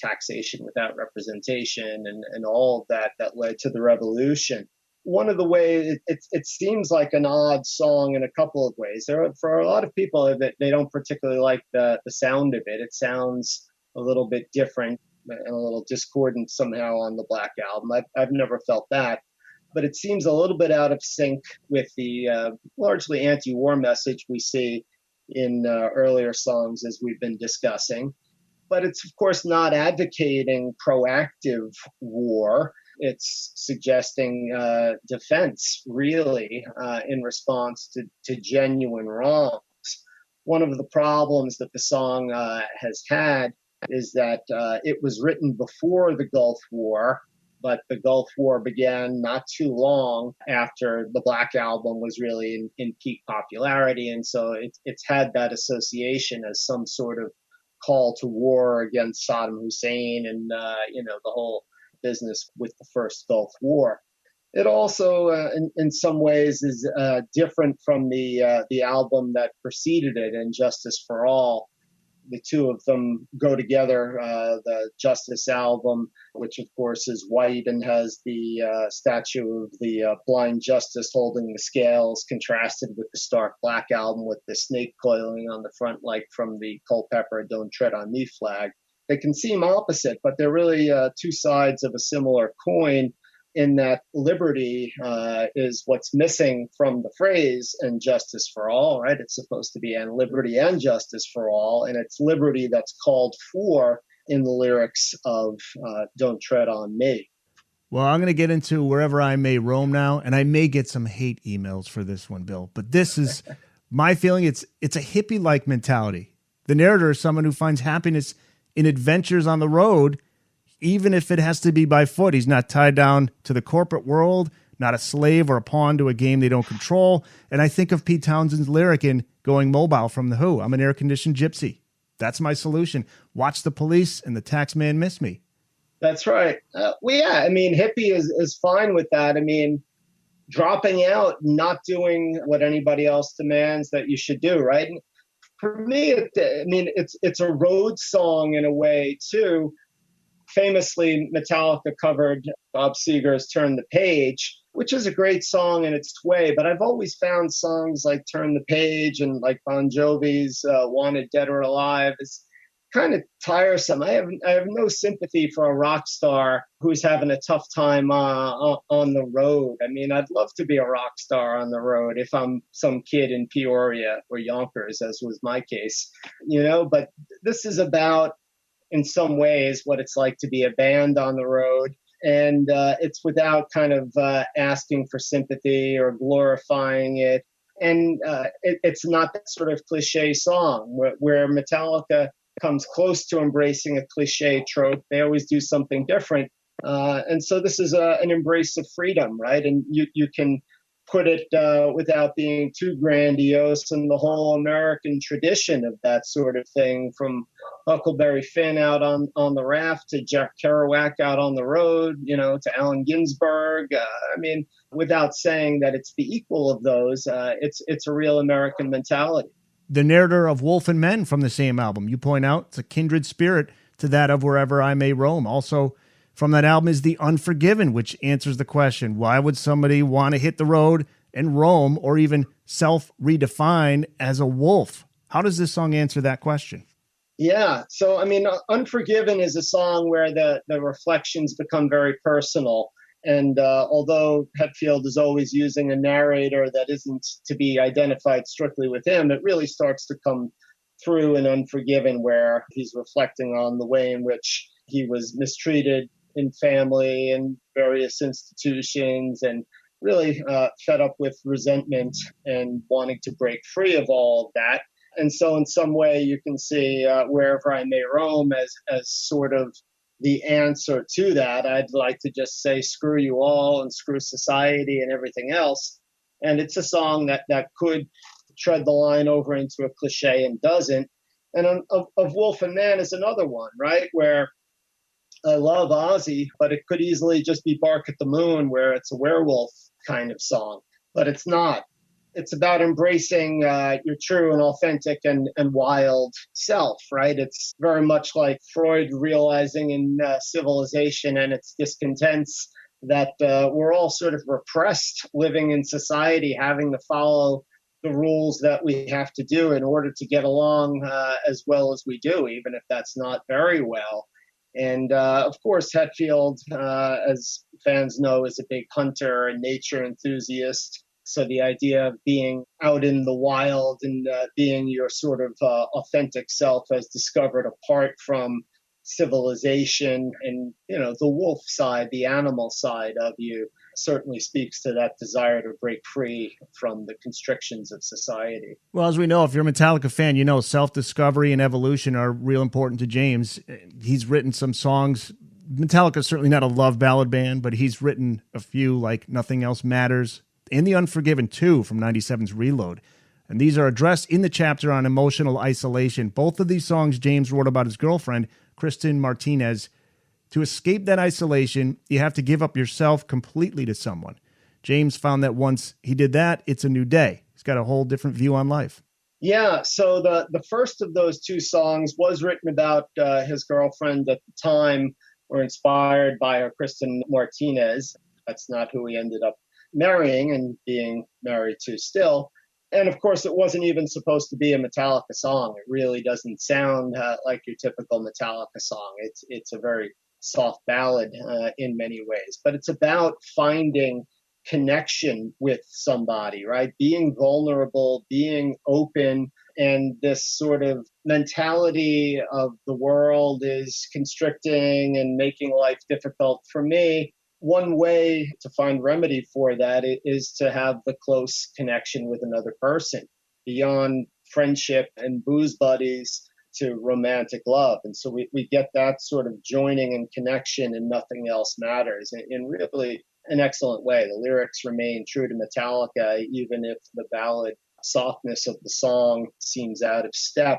S6: taxation without representation and all of that led to the revolution. One of the ways it seems like an odd song in a couple of ways. For a lot of people, they don't particularly like the sound of it. It sounds a little bit different and a little discordant somehow on the Black Album. I've never felt that. But it seems a little bit out of sync with the largely anti-war message we see in earlier songs as we've been discussing. But it's, of course, not advocating proactive war. It's suggesting defense, really, in response to genuine wrongs. one of the problems that the song has had is that it was written before the Gulf War, but the Gulf War began not too long after the Black Album was really in peak popularity. And so it's had that association as some sort of call to war against Saddam Hussein and, the whole business with the first Gulf War. It also, in some ways, is different from the album that preceded it, and Justice for All. The two of them go together. The Justice album, which of course is white and has the statue of the blind justice holding the scales, contrasted with the stark black album with the snake coiling on the front, like from the Culpeper "Don't Tread on Me" flag. They can seem opposite, but they're really two sides of a similar coin, in that liberty is what's missing from the phrase "and justice for all," right? It's supposed to be "and liberty and justice for all," and it's liberty that's called for in the lyrics of "Don't Tread on Me."
S5: Well, I'm going to get into Wherever I May Roam now, and I may get some hate emails for this one, Bill, but this is my feeling. It's a hippie-like mentality. The narrator is someone who finds happiness in adventures on the road, even if it has to be by foot. He's not tied down to the corporate world, not a slave or a pawn to a game they don't control. And I think of Pete Townshend's lyric in Going Mobile from The Who. I'm an air-conditioned gypsy. That's my solution. Watch the police and the tax man miss me.
S6: That's right. Hippie is fine with that. Dropping out, not doing what anybody else demands that you should do, right? And for me, it's a road song in a way, too. Famously, Metallica covered Bob Seger's "Turn the Page," which is a great song in its way, but I've always found songs like "Turn the Page" and like Bon Jovi's "Wanted Dead or Alive" is kind of tiresome. I have no sympathy for a rock star who's having a tough time on the road. I'd love to be a rock star on the road if I'm some kid in Peoria or Yonkers, as was my case, but this is about, in some ways, what it's like to be a band on the road. And it's without kind of asking for sympathy or glorifying it. And it's not that sort of cliche song where Metallica comes close to embracing a cliche trope. They always do something different. And so this is an embrace of freedom, right? And you can put it without being too grandiose, and the whole American tradition of that sort of thing, from Huckleberry Finn out on the raft to Jack Kerouac out on the road, to Allen Ginsberg. Without saying that it's the equal of those, it's a real American mentality.
S5: The narrator of Wolf and Men from the same album, you point out, it's a kindred spirit to that of Wherever I May Roam. Also from that album is the Unforgiven, which answers the question, why would somebody want to hit the road and roam, or even self-redefine as a wolf? How does this song answer that question?
S6: Yeah. So, Unforgiven is a song where the reflections become very personal. And although Hetfield is always using a narrator that isn't to be identified strictly with him, it really starts to come through in Unforgiven, where he's reflecting on the way in which he was mistreated in family and various institutions, and really fed up with resentment and wanting to break free of all of that. And so in some way you can see Wherever I May Roam as sort of the answer to that. I'd like to just say screw you all and screw society and everything else. And it's a song that could tread the line over into a cliche and doesn't. And of Wolf and Man is another one, right, where I love Ozzy, but it could easily just be Bark at the Moon, where it's a werewolf kind of song. But it's not. It's about embracing your true and authentic and wild self, right? It's very much like Freud realizing in Civilization and its discontents that we're all sort of repressed living in society, having to follow the rules that we have to do in order to get along as well as we do, even if that's not very well. And of course, Hetfield, as fans know, is a big hunter and nature enthusiast. So the idea of being out in the wild and being your sort of authentic self as discovered apart from civilization and, the wolf side, the animal side of you, certainly speaks to that desire to break free from the constrictions of society.
S5: Well, as we know, if you're a Metallica fan, you know self-discovery and evolution are real important to James. He's written some songs. Metallica's certainly not a love ballad band, but he's written a few like Nothing Else Matters and the Unforgiven 2 from 97's Reload. And these are addressed in the chapter on emotional isolation. Both of these songs James wrote about his girlfriend, Kristen Martinez. To escape that isolation, you have to give up yourself completely to someone. James found that once he did that, it's a new day. He's got a whole different view on life.
S6: Yeah, so the first of those two songs was written about his girlfriend at the time, or inspired by her, Kristen Martinez. That's not who he ended up marrying and being married to still. And of course, it wasn't even supposed to be a Metallica song. It really doesn't sound like your typical Metallica song. It's a very soft ballad in many ways, but it's about finding connection with somebody, right? Being vulnerable, being open, and this sort of mentality of the world is constricting and making life difficult. For me, one way to find remedy for that is to have the close connection with another person beyond friendship and booze buddies to romantic love. And so we get that sort of joining and connection, and Nothing Else Matters in really an excellent way. The lyrics remain true to Metallica, even if the ballad softness of the song seems out of step.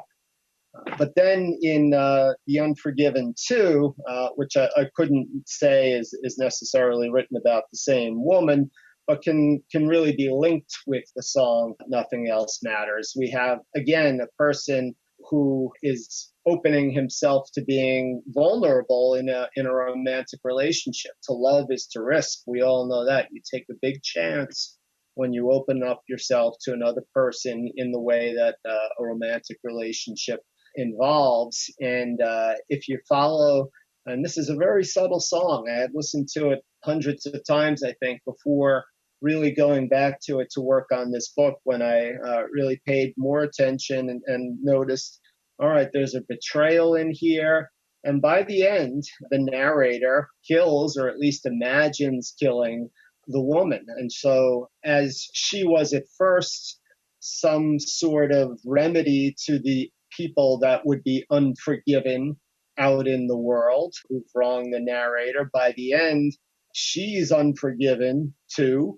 S6: But then in The Unforgiven 2, which I couldn't say is necessarily written about the same woman, but can really be linked with the song Nothing Else Matters. We have, again, a person who is opening himself to being vulnerable in a romantic relationship. To love is to risk. We all know that. You take a big chance when you open up yourself to another person in the way that a romantic relationship involves. And if you follow, and this is a very subtle song, I had listened to it hundreds of times, I think, before really going back to it to work on this book, when I really paid more attention and noticed, all right, there's a betrayal in here. And by the end, the narrator kills, or at least imagines killing, the woman. And so as she was at first some sort of remedy to the people that would be unforgiven out in the world who've wronged the narrator, by the end, she's unforgiven too.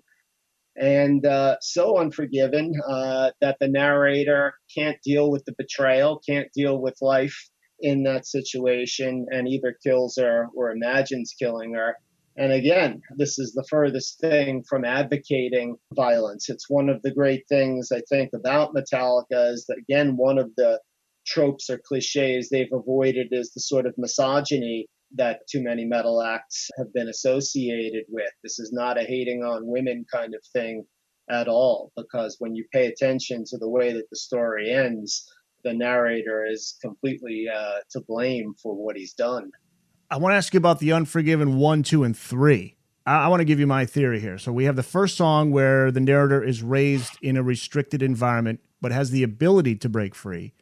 S6: And so unforgiven that the narrator can't deal with the betrayal, can't deal with life in that situation, and either kills her or imagines killing her. And again, this is the furthest thing from advocating violence. It's one of the great things, I think, about Metallica is that, again, one of the tropes or cliches they've avoided is the sort of misogyny that too many metal acts have been associated with. This is not a hating on women kind of thing at all, because when you pay attention to the way that the story ends, the narrator is completely to blame for what he's done.
S5: I want to ask you about the Unforgiven 1, 2, and 3. I want to give you my theory here. So we have the first song where the narrator is raised in a restricted environment, but has the ability to break free.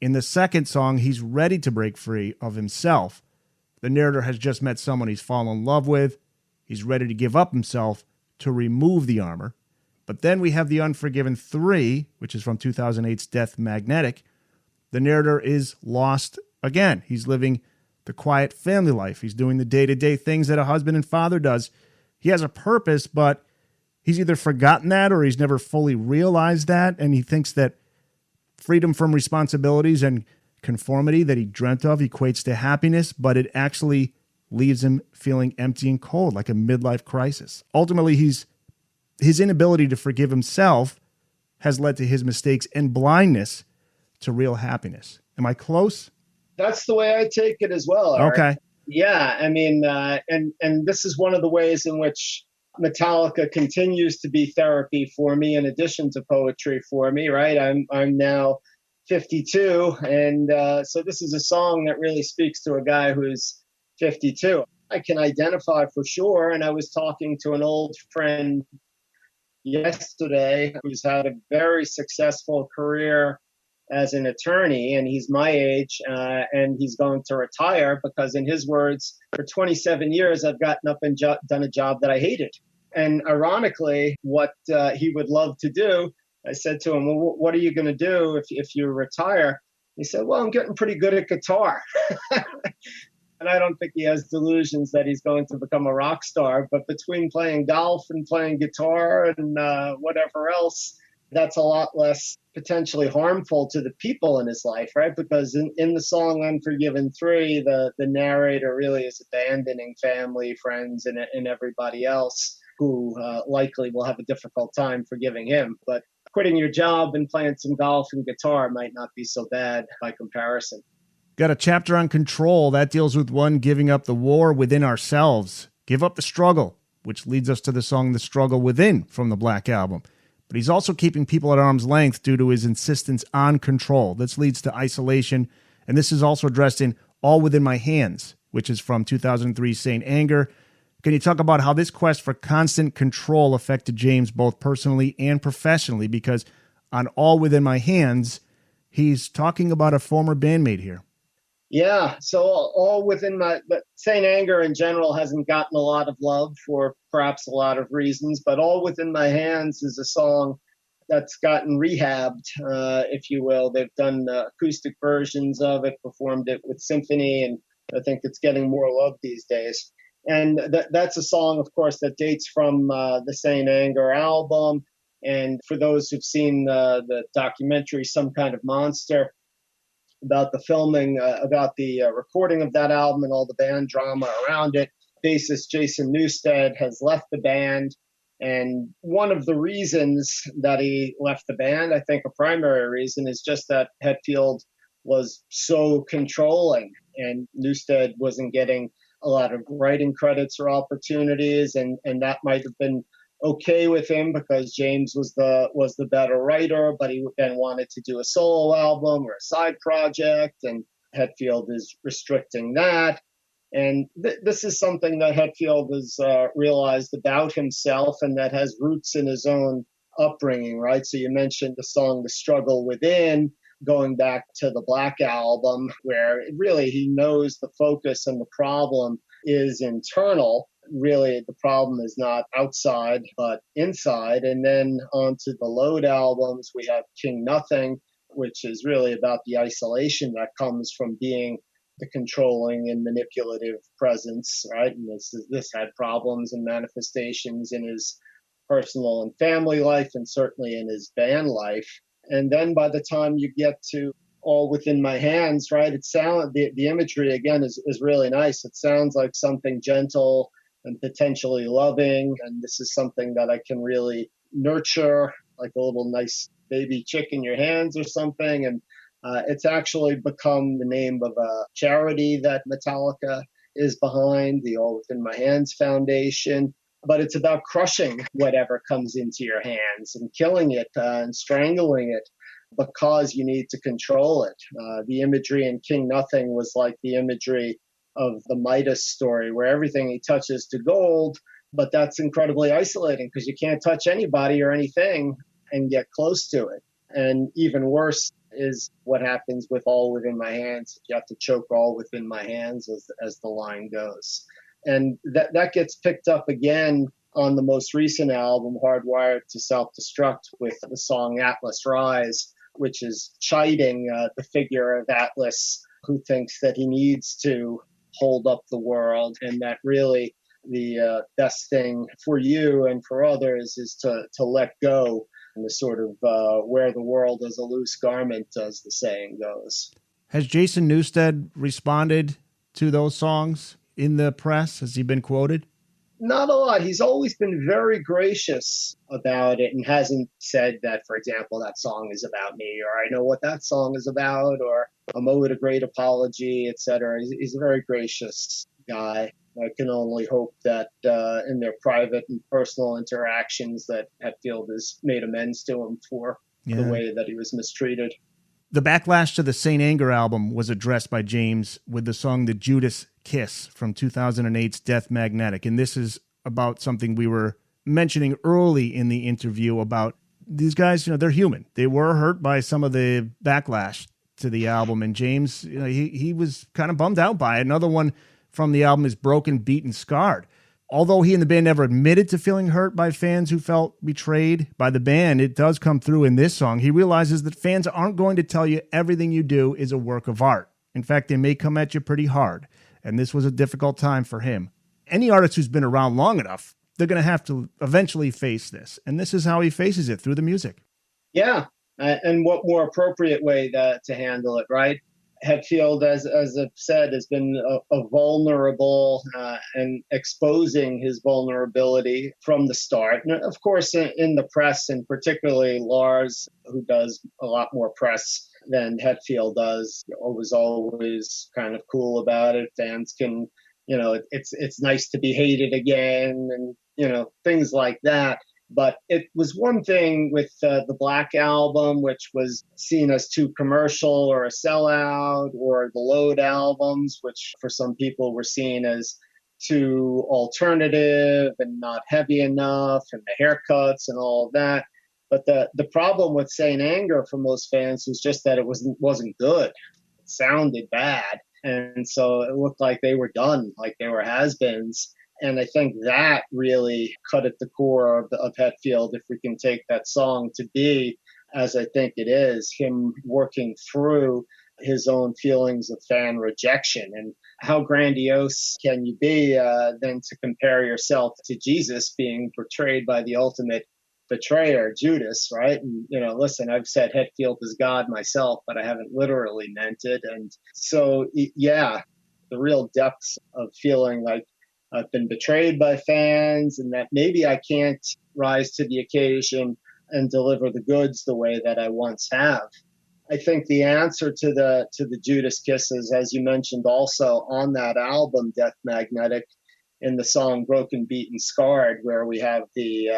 S5: In the second song, he's ready to break free of himself. The narrator has just met someone he's fallen in love with. He's ready to give up himself to remove the armor. But then we have the Unforgiven 3, which is from 2008's Death Magnetic. The narrator is lost again. He's living the quiet family life. He's doing the day-to-day things that a husband and father does. He has a purpose, but he's either forgotten that or he's never fully realized that, and he thinks that freedom from responsibilities and conformity that he dreamt of equates to happiness, but it actually leaves him feeling empty and cold, like a midlife crisis. Ultimately, his inability to forgive himself has led to his mistakes and blindness to real happiness. Am I close?
S6: That's the way I take it as well. Eric.
S5: Okay.
S6: Yeah, I mean, and this is one of the ways in which Metallica continues to be therapy for me, in addition to poetry for me. Right, I'm now 52, and so this is a song that really speaks to a guy who's 52. I can identify for sure, and I was talking to an old friend yesterday who's had a very successful career as an attorney, and he's my age, and he's going to retire because, in his words, for 27 years, I've gotten up and done a job that I hated. And ironically, what he would love to do, I said to him, well, what are you going to do if you retire? He said, well, I'm getting pretty good at guitar. And I don't think he has delusions that he's going to become a rock star. But between playing golf and playing guitar and whatever else, that's a lot less potentially harmful to the people in his life, right? Because in the song Unforgiven 3, the narrator really is abandoning family, friends, and everybody else who likely will have a difficult time forgiving him. But quitting your job and playing some golf and guitar might not be so bad by comparison.
S5: Got a chapter on control that deals with one giving up the war within ourselves. Give up the struggle, which leads us to the song The Struggle Within from the Black Album. But he's also keeping people at arm's length due to his insistence on control. This leads to isolation, and this is also addressed in All Within My Hands, which is from 2003's Saint Anger. Can you talk about how this quest for constant control affected James both personally and professionally? Because on All Within My Hands, he's talking about a former bandmate here.
S6: Yeah, so all within but Saint Anger in general hasn't gotten a lot of love for perhaps a lot of reasons, but All Within My Hands is a song that's gotten rehabbed, if you will. They've done acoustic versions of it, performed it with symphony, and I think it's getting more love these days. And that's a song, of course, that dates from the Saint Anger album. And for those who've seen the documentary Some Kind of Monster, about the filming, about the recording of that album and all the band drama around it, bassist Jason Newsted has left the band. And one of the reasons that he left the band, I think a primary reason, is just that Hetfield was so controlling and Newsted wasn't getting a lot of writing credits or opportunities. And that might have been okay with him because James was the better writer, but he then wanted to do a solo album or a side project, and Hetfield is restricting that. And this is something that Hetfield has realized about himself and that has roots in his own upbringing, right? So you mentioned the song The Struggle Within, going back to the Black Album, where really he knows the focus and the problem is internal. Really, the problem is not outside, but inside. And then onto the Load albums, we have King Nothing, which is really about the isolation that comes from being the controlling and manipulative presence, right? And this had problems and manifestations in his personal and family life, and certainly in his band life. And then by the time you get to All Within My Hands, right, the imagery again is really nice. It sounds like something gentle and potentially loving, and this is something that I can really nurture, like a little nice baby chick in your hands or something. And it's actually become the name of a charity that Metallica is behind, the All Within My Hands Foundation. But it's about crushing whatever comes into your hands and killing it and strangling it because you need to control it. The imagery in King Nothing was like the imagery of the Midas story, where everything he touches to gold, but that's incredibly isolating because you can't touch anybody or anything and get close to it. And even worse is what happens with All Within My Hands. You have to choke all within my hands, as the line goes. And that gets picked up again on the most recent album, Hardwired to Self-Destruct, with the song Atlas Rise, which is chiding the figure of Atlas, who thinks that he needs to hold up the world, and that really the best thing for you and for others is to let go, and to sort of wear the world as a loose garment, as the saying goes.
S5: Has Jason Newsted responded to those songs in the press? Has he been quoted?
S6: Not a lot. He's always been very gracious about it and hasn't said that, for example, that song is about me, or I know what that song is about, or I'm owed a great apology, etc. He's a very gracious guy. I can only hope that in their private and personal interactions that Hetfield has made amends to him for the way that he was mistreated.
S5: The backlash to the Saint Anger album was addressed by James with the song The Judas Kiss from 2008's Death Magnetic. And this is about something we were mentioning early in the interview about these guys, they're human. They were hurt by some of the backlash to the album. And James, he was kind of bummed out by it. Another one from the album is Broken, Beaten, Scarred. Although he and the band never admitted to feeling hurt by fans who felt betrayed by the band, it does come through in this song. He realizes that fans aren't going to tell you everything you do is a work of art. In fact, they may come at you pretty hard, and this was a difficult time for him. Any artist who's been around long enough, they're going to have to eventually face this, and this is how he faces it, through the music.
S6: Yeah, and what more appropriate way to handle it, right? Hetfield, as I've said, has been a vulnerable and exposing his vulnerability from the start. And of course, in the press, and particularly Lars, who does a lot more press than Hetfield does, was always kind of cool about it. Fans can, it's nice to be hated again, and, things like that. But it was one thing with the Black Album, which was seen as too commercial or a sellout, or the Load albums, which for some people were seen as too alternative and not heavy enough, and the haircuts and all of that. But the problem with Saint Anger for most fans was just that it wasn't good. It sounded bad. And so it looked like they were done, like they were has-beens. And I think that really cut at the core of Hetfield, if we can take that song to be, as I think it is, him working through his own feelings of fan rejection. And how grandiose can you be than to compare yourself to Jesus being portrayed by the ultimate betrayer, Judas, right? And, listen, I've said Hetfield is God myself, but I haven't literally meant it. And so, yeah, the real depths of feeling like I've been betrayed by fans, and that maybe I can't rise to the occasion and deliver the goods the way that I once have. I think the answer to the Judas Kisses, as you mentioned also on that album, Death Magnetic, in the song Broken, Beaten, Scarred, where we have the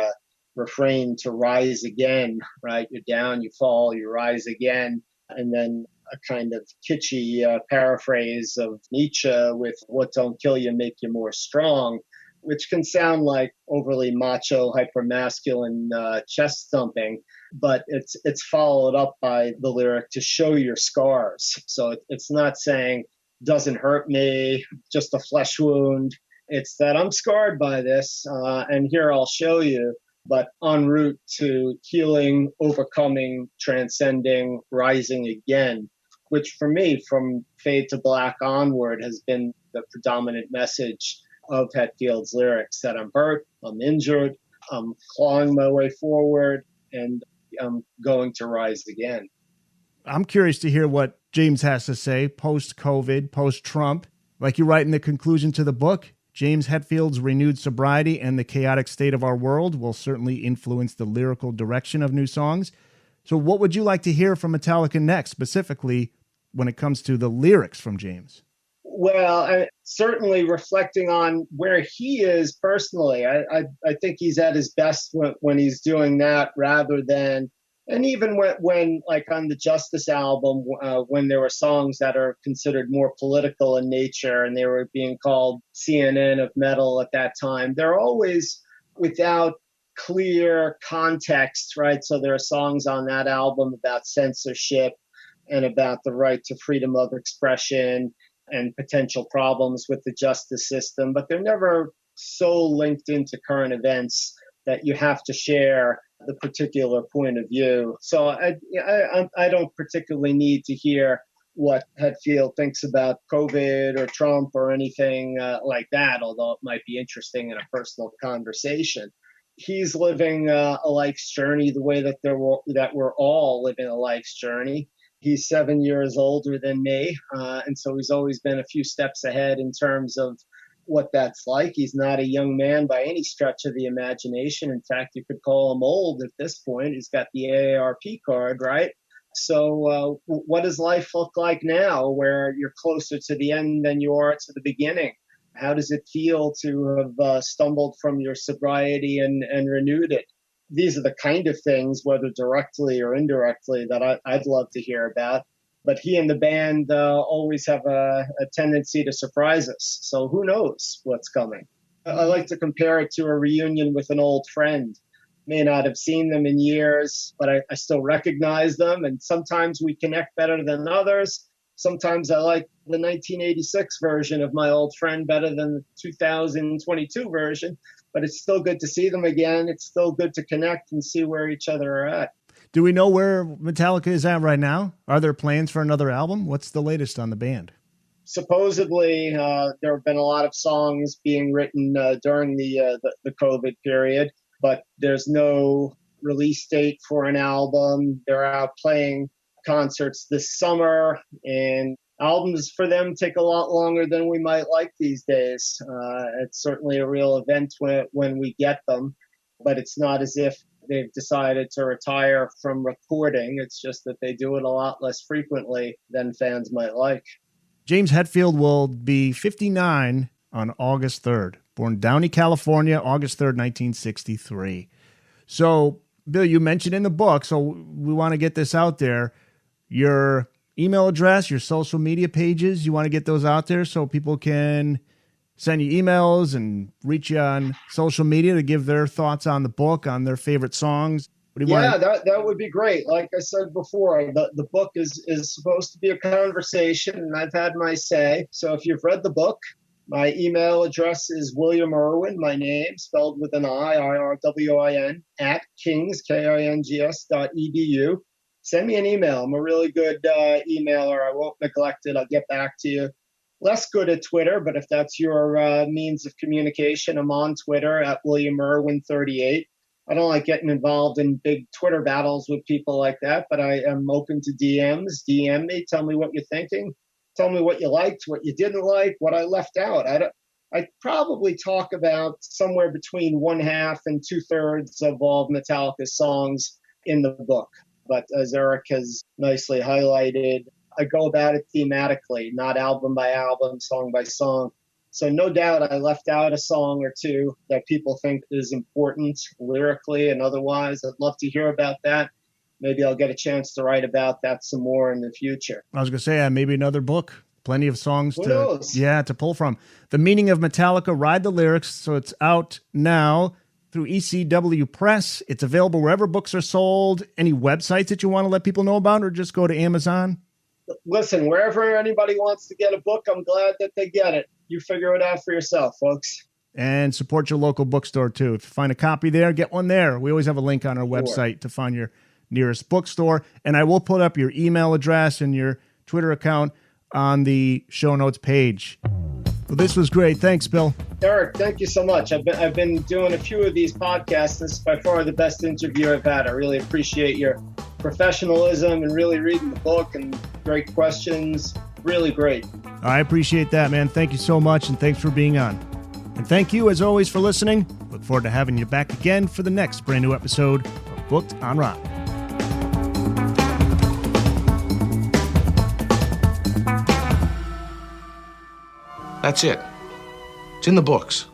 S6: refrain to rise again, right? You're down, you fall, you rise again. And then a kind of kitschy paraphrase of Nietzsche with "what don't kill you make you more strong," which can sound like overly macho, hypermasculine chest thumping, but it's followed up by the lyric "to show your scars." So it's not saying "doesn't hurt me, just a flesh wound." It's that I'm scarred by this, and here I'll show you. But en route to healing, overcoming, transcending, rising again, which for me, from Fade to Black onward, has been the predominant message of Hetfield's lyrics, that I'm hurt, I'm injured, I'm clawing my way forward, and I'm going to rise again.
S5: I'm curious to hear what James has to say post-COVID, post-Trump. Like you write in the conclusion to the book, James Hetfield's renewed sobriety and the chaotic state of our world will certainly influence the lyrical direction of new songs. So what would you like to hear from Metallica next, specifically when it comes to the lyrics from James?
S6: Well, certainly reflecting on where he is personally. I think he's at his best when he's doing that, rather than, and even when like on the Justice album, when there were songs that are considered more political in nature and they were being called CNN of metal at that time, they're always without clear context, right? So there are songs on that album about censorship and about the right to freedom of expression and potential problems with the justice system, but they're never so linked into current events that you have to share the particular point of view. So I don't particularly need to hear what Hetfield thinks about COVID or Trump or anything like that, although it might be interesting in a personal conversation. He's living a life's journey the way that we're all living a life's journey. He's 7 years older than me, and so he's always been a few steps ahead in terms of what that's like. He's not a young man by any stretch of the imagination. In fact, you could call him old at this point. He's got the AARP card, right? So what does life look like now, where you're closer to the end than you are to the beginning? How does it feel to have stumbled from your sobriety and renewed it? These are the kind of things, whether directly or indirectly, that I'd love to hear about. But he and the band always have a tendency to surprise us. So who knows what's coming? I like to compare it to a reunion with an old friend. May not have seen them in years, but I still recognize them. And sometimes we connect better than others. sometimes I like the 1986 version of My Old Friend better than the 2022 version, but it's still good to see them again. It's still good to connect and see where each other are at.
S5: Do we know where Metallica is at right now? Are there plans for another album? What's the latest on the band?
S6: Supposedly, there have been a lot of songs being written during the COVID period, but there's no release date for an album. They're out playing concerts this summer, and albums for them take a lot longer than we might like these days. It's certainly a real event when we get them, but it's not as if they've decided to retire from recording. It's just that they do it a lot less frequently than fans might like.
S5: James Hetfield will be 59 on August 3rd. Born Downey, California, August 3rd, 1963. So, Bill, you mentioned in the book, so we want to get this out there. Your email address, your social media pages, you want to get those out there so people can send you emails and reach you on social media to give their thoughts on the book, on their favorite songs. What do you want?
S6: That would be great. Like I said before, the book is supposed to be a conversation, and I've had my say. So if you've read the book, my email address is William Irwin, my name, spelled with an I, IRWIN, at Kings, KINGS.edu. Send me an email. I'm a really good emailer. I won't neglect it. I'll get back to you. Less good at Twitter, but if that's your means of communication, I'm on Twitter at William Irwin 38. I don't like getting involved in big Twitter battles with people like that, but I am open to DMs. DM me. Tell me what you're thinking. Tell me what you liked, what you didn't like, what I left out. I probably talk about somewhere between 1/2 and 2/3 of all of Metallica's songs in the book. But as Eric has nicely highlighted, I go about it thematically, not album by album, song by song. So no doubt I left out a song or two that people think is important lyrically and otherwise. I'd love to hear about that. Maybe I'll get a chance to write about that some more in the future.
S5: I was going to say, maybe another book. Plenty of songs
S6: Who knows?
S5: to pull from. The Meaning of Metallica, Ride the Lyrics. So it's out now through ECW Press. It's available wherever books are sold. Any websites that you want to let people know about, or just go to Amazon?
S6: Listen, wherever anybody wants to get a book, I'm glad that they get it. You figure it out for yourself, folks.
S5: And support your local bookstore, too. If you find a copy there, get one there. We always have a link on our website to find your nearest bookstore. And I will put up your email address and your Twitter account on the show notes page. Well, this was great. Thanks, Bill.
S6: Eric, thank you so much. I've been doing a few of these podcasts. This is by far the best interview I've had. I really appreciate your professionalism and really reading the book and great questions. Really great.
S5: I appreciate that, man. Thank you so much, and thanks for being on. And thank you, as always, for listening. Look forward to having you back again for the next brand new episode of Booked on Rock.
S3: That's it. It's in the books.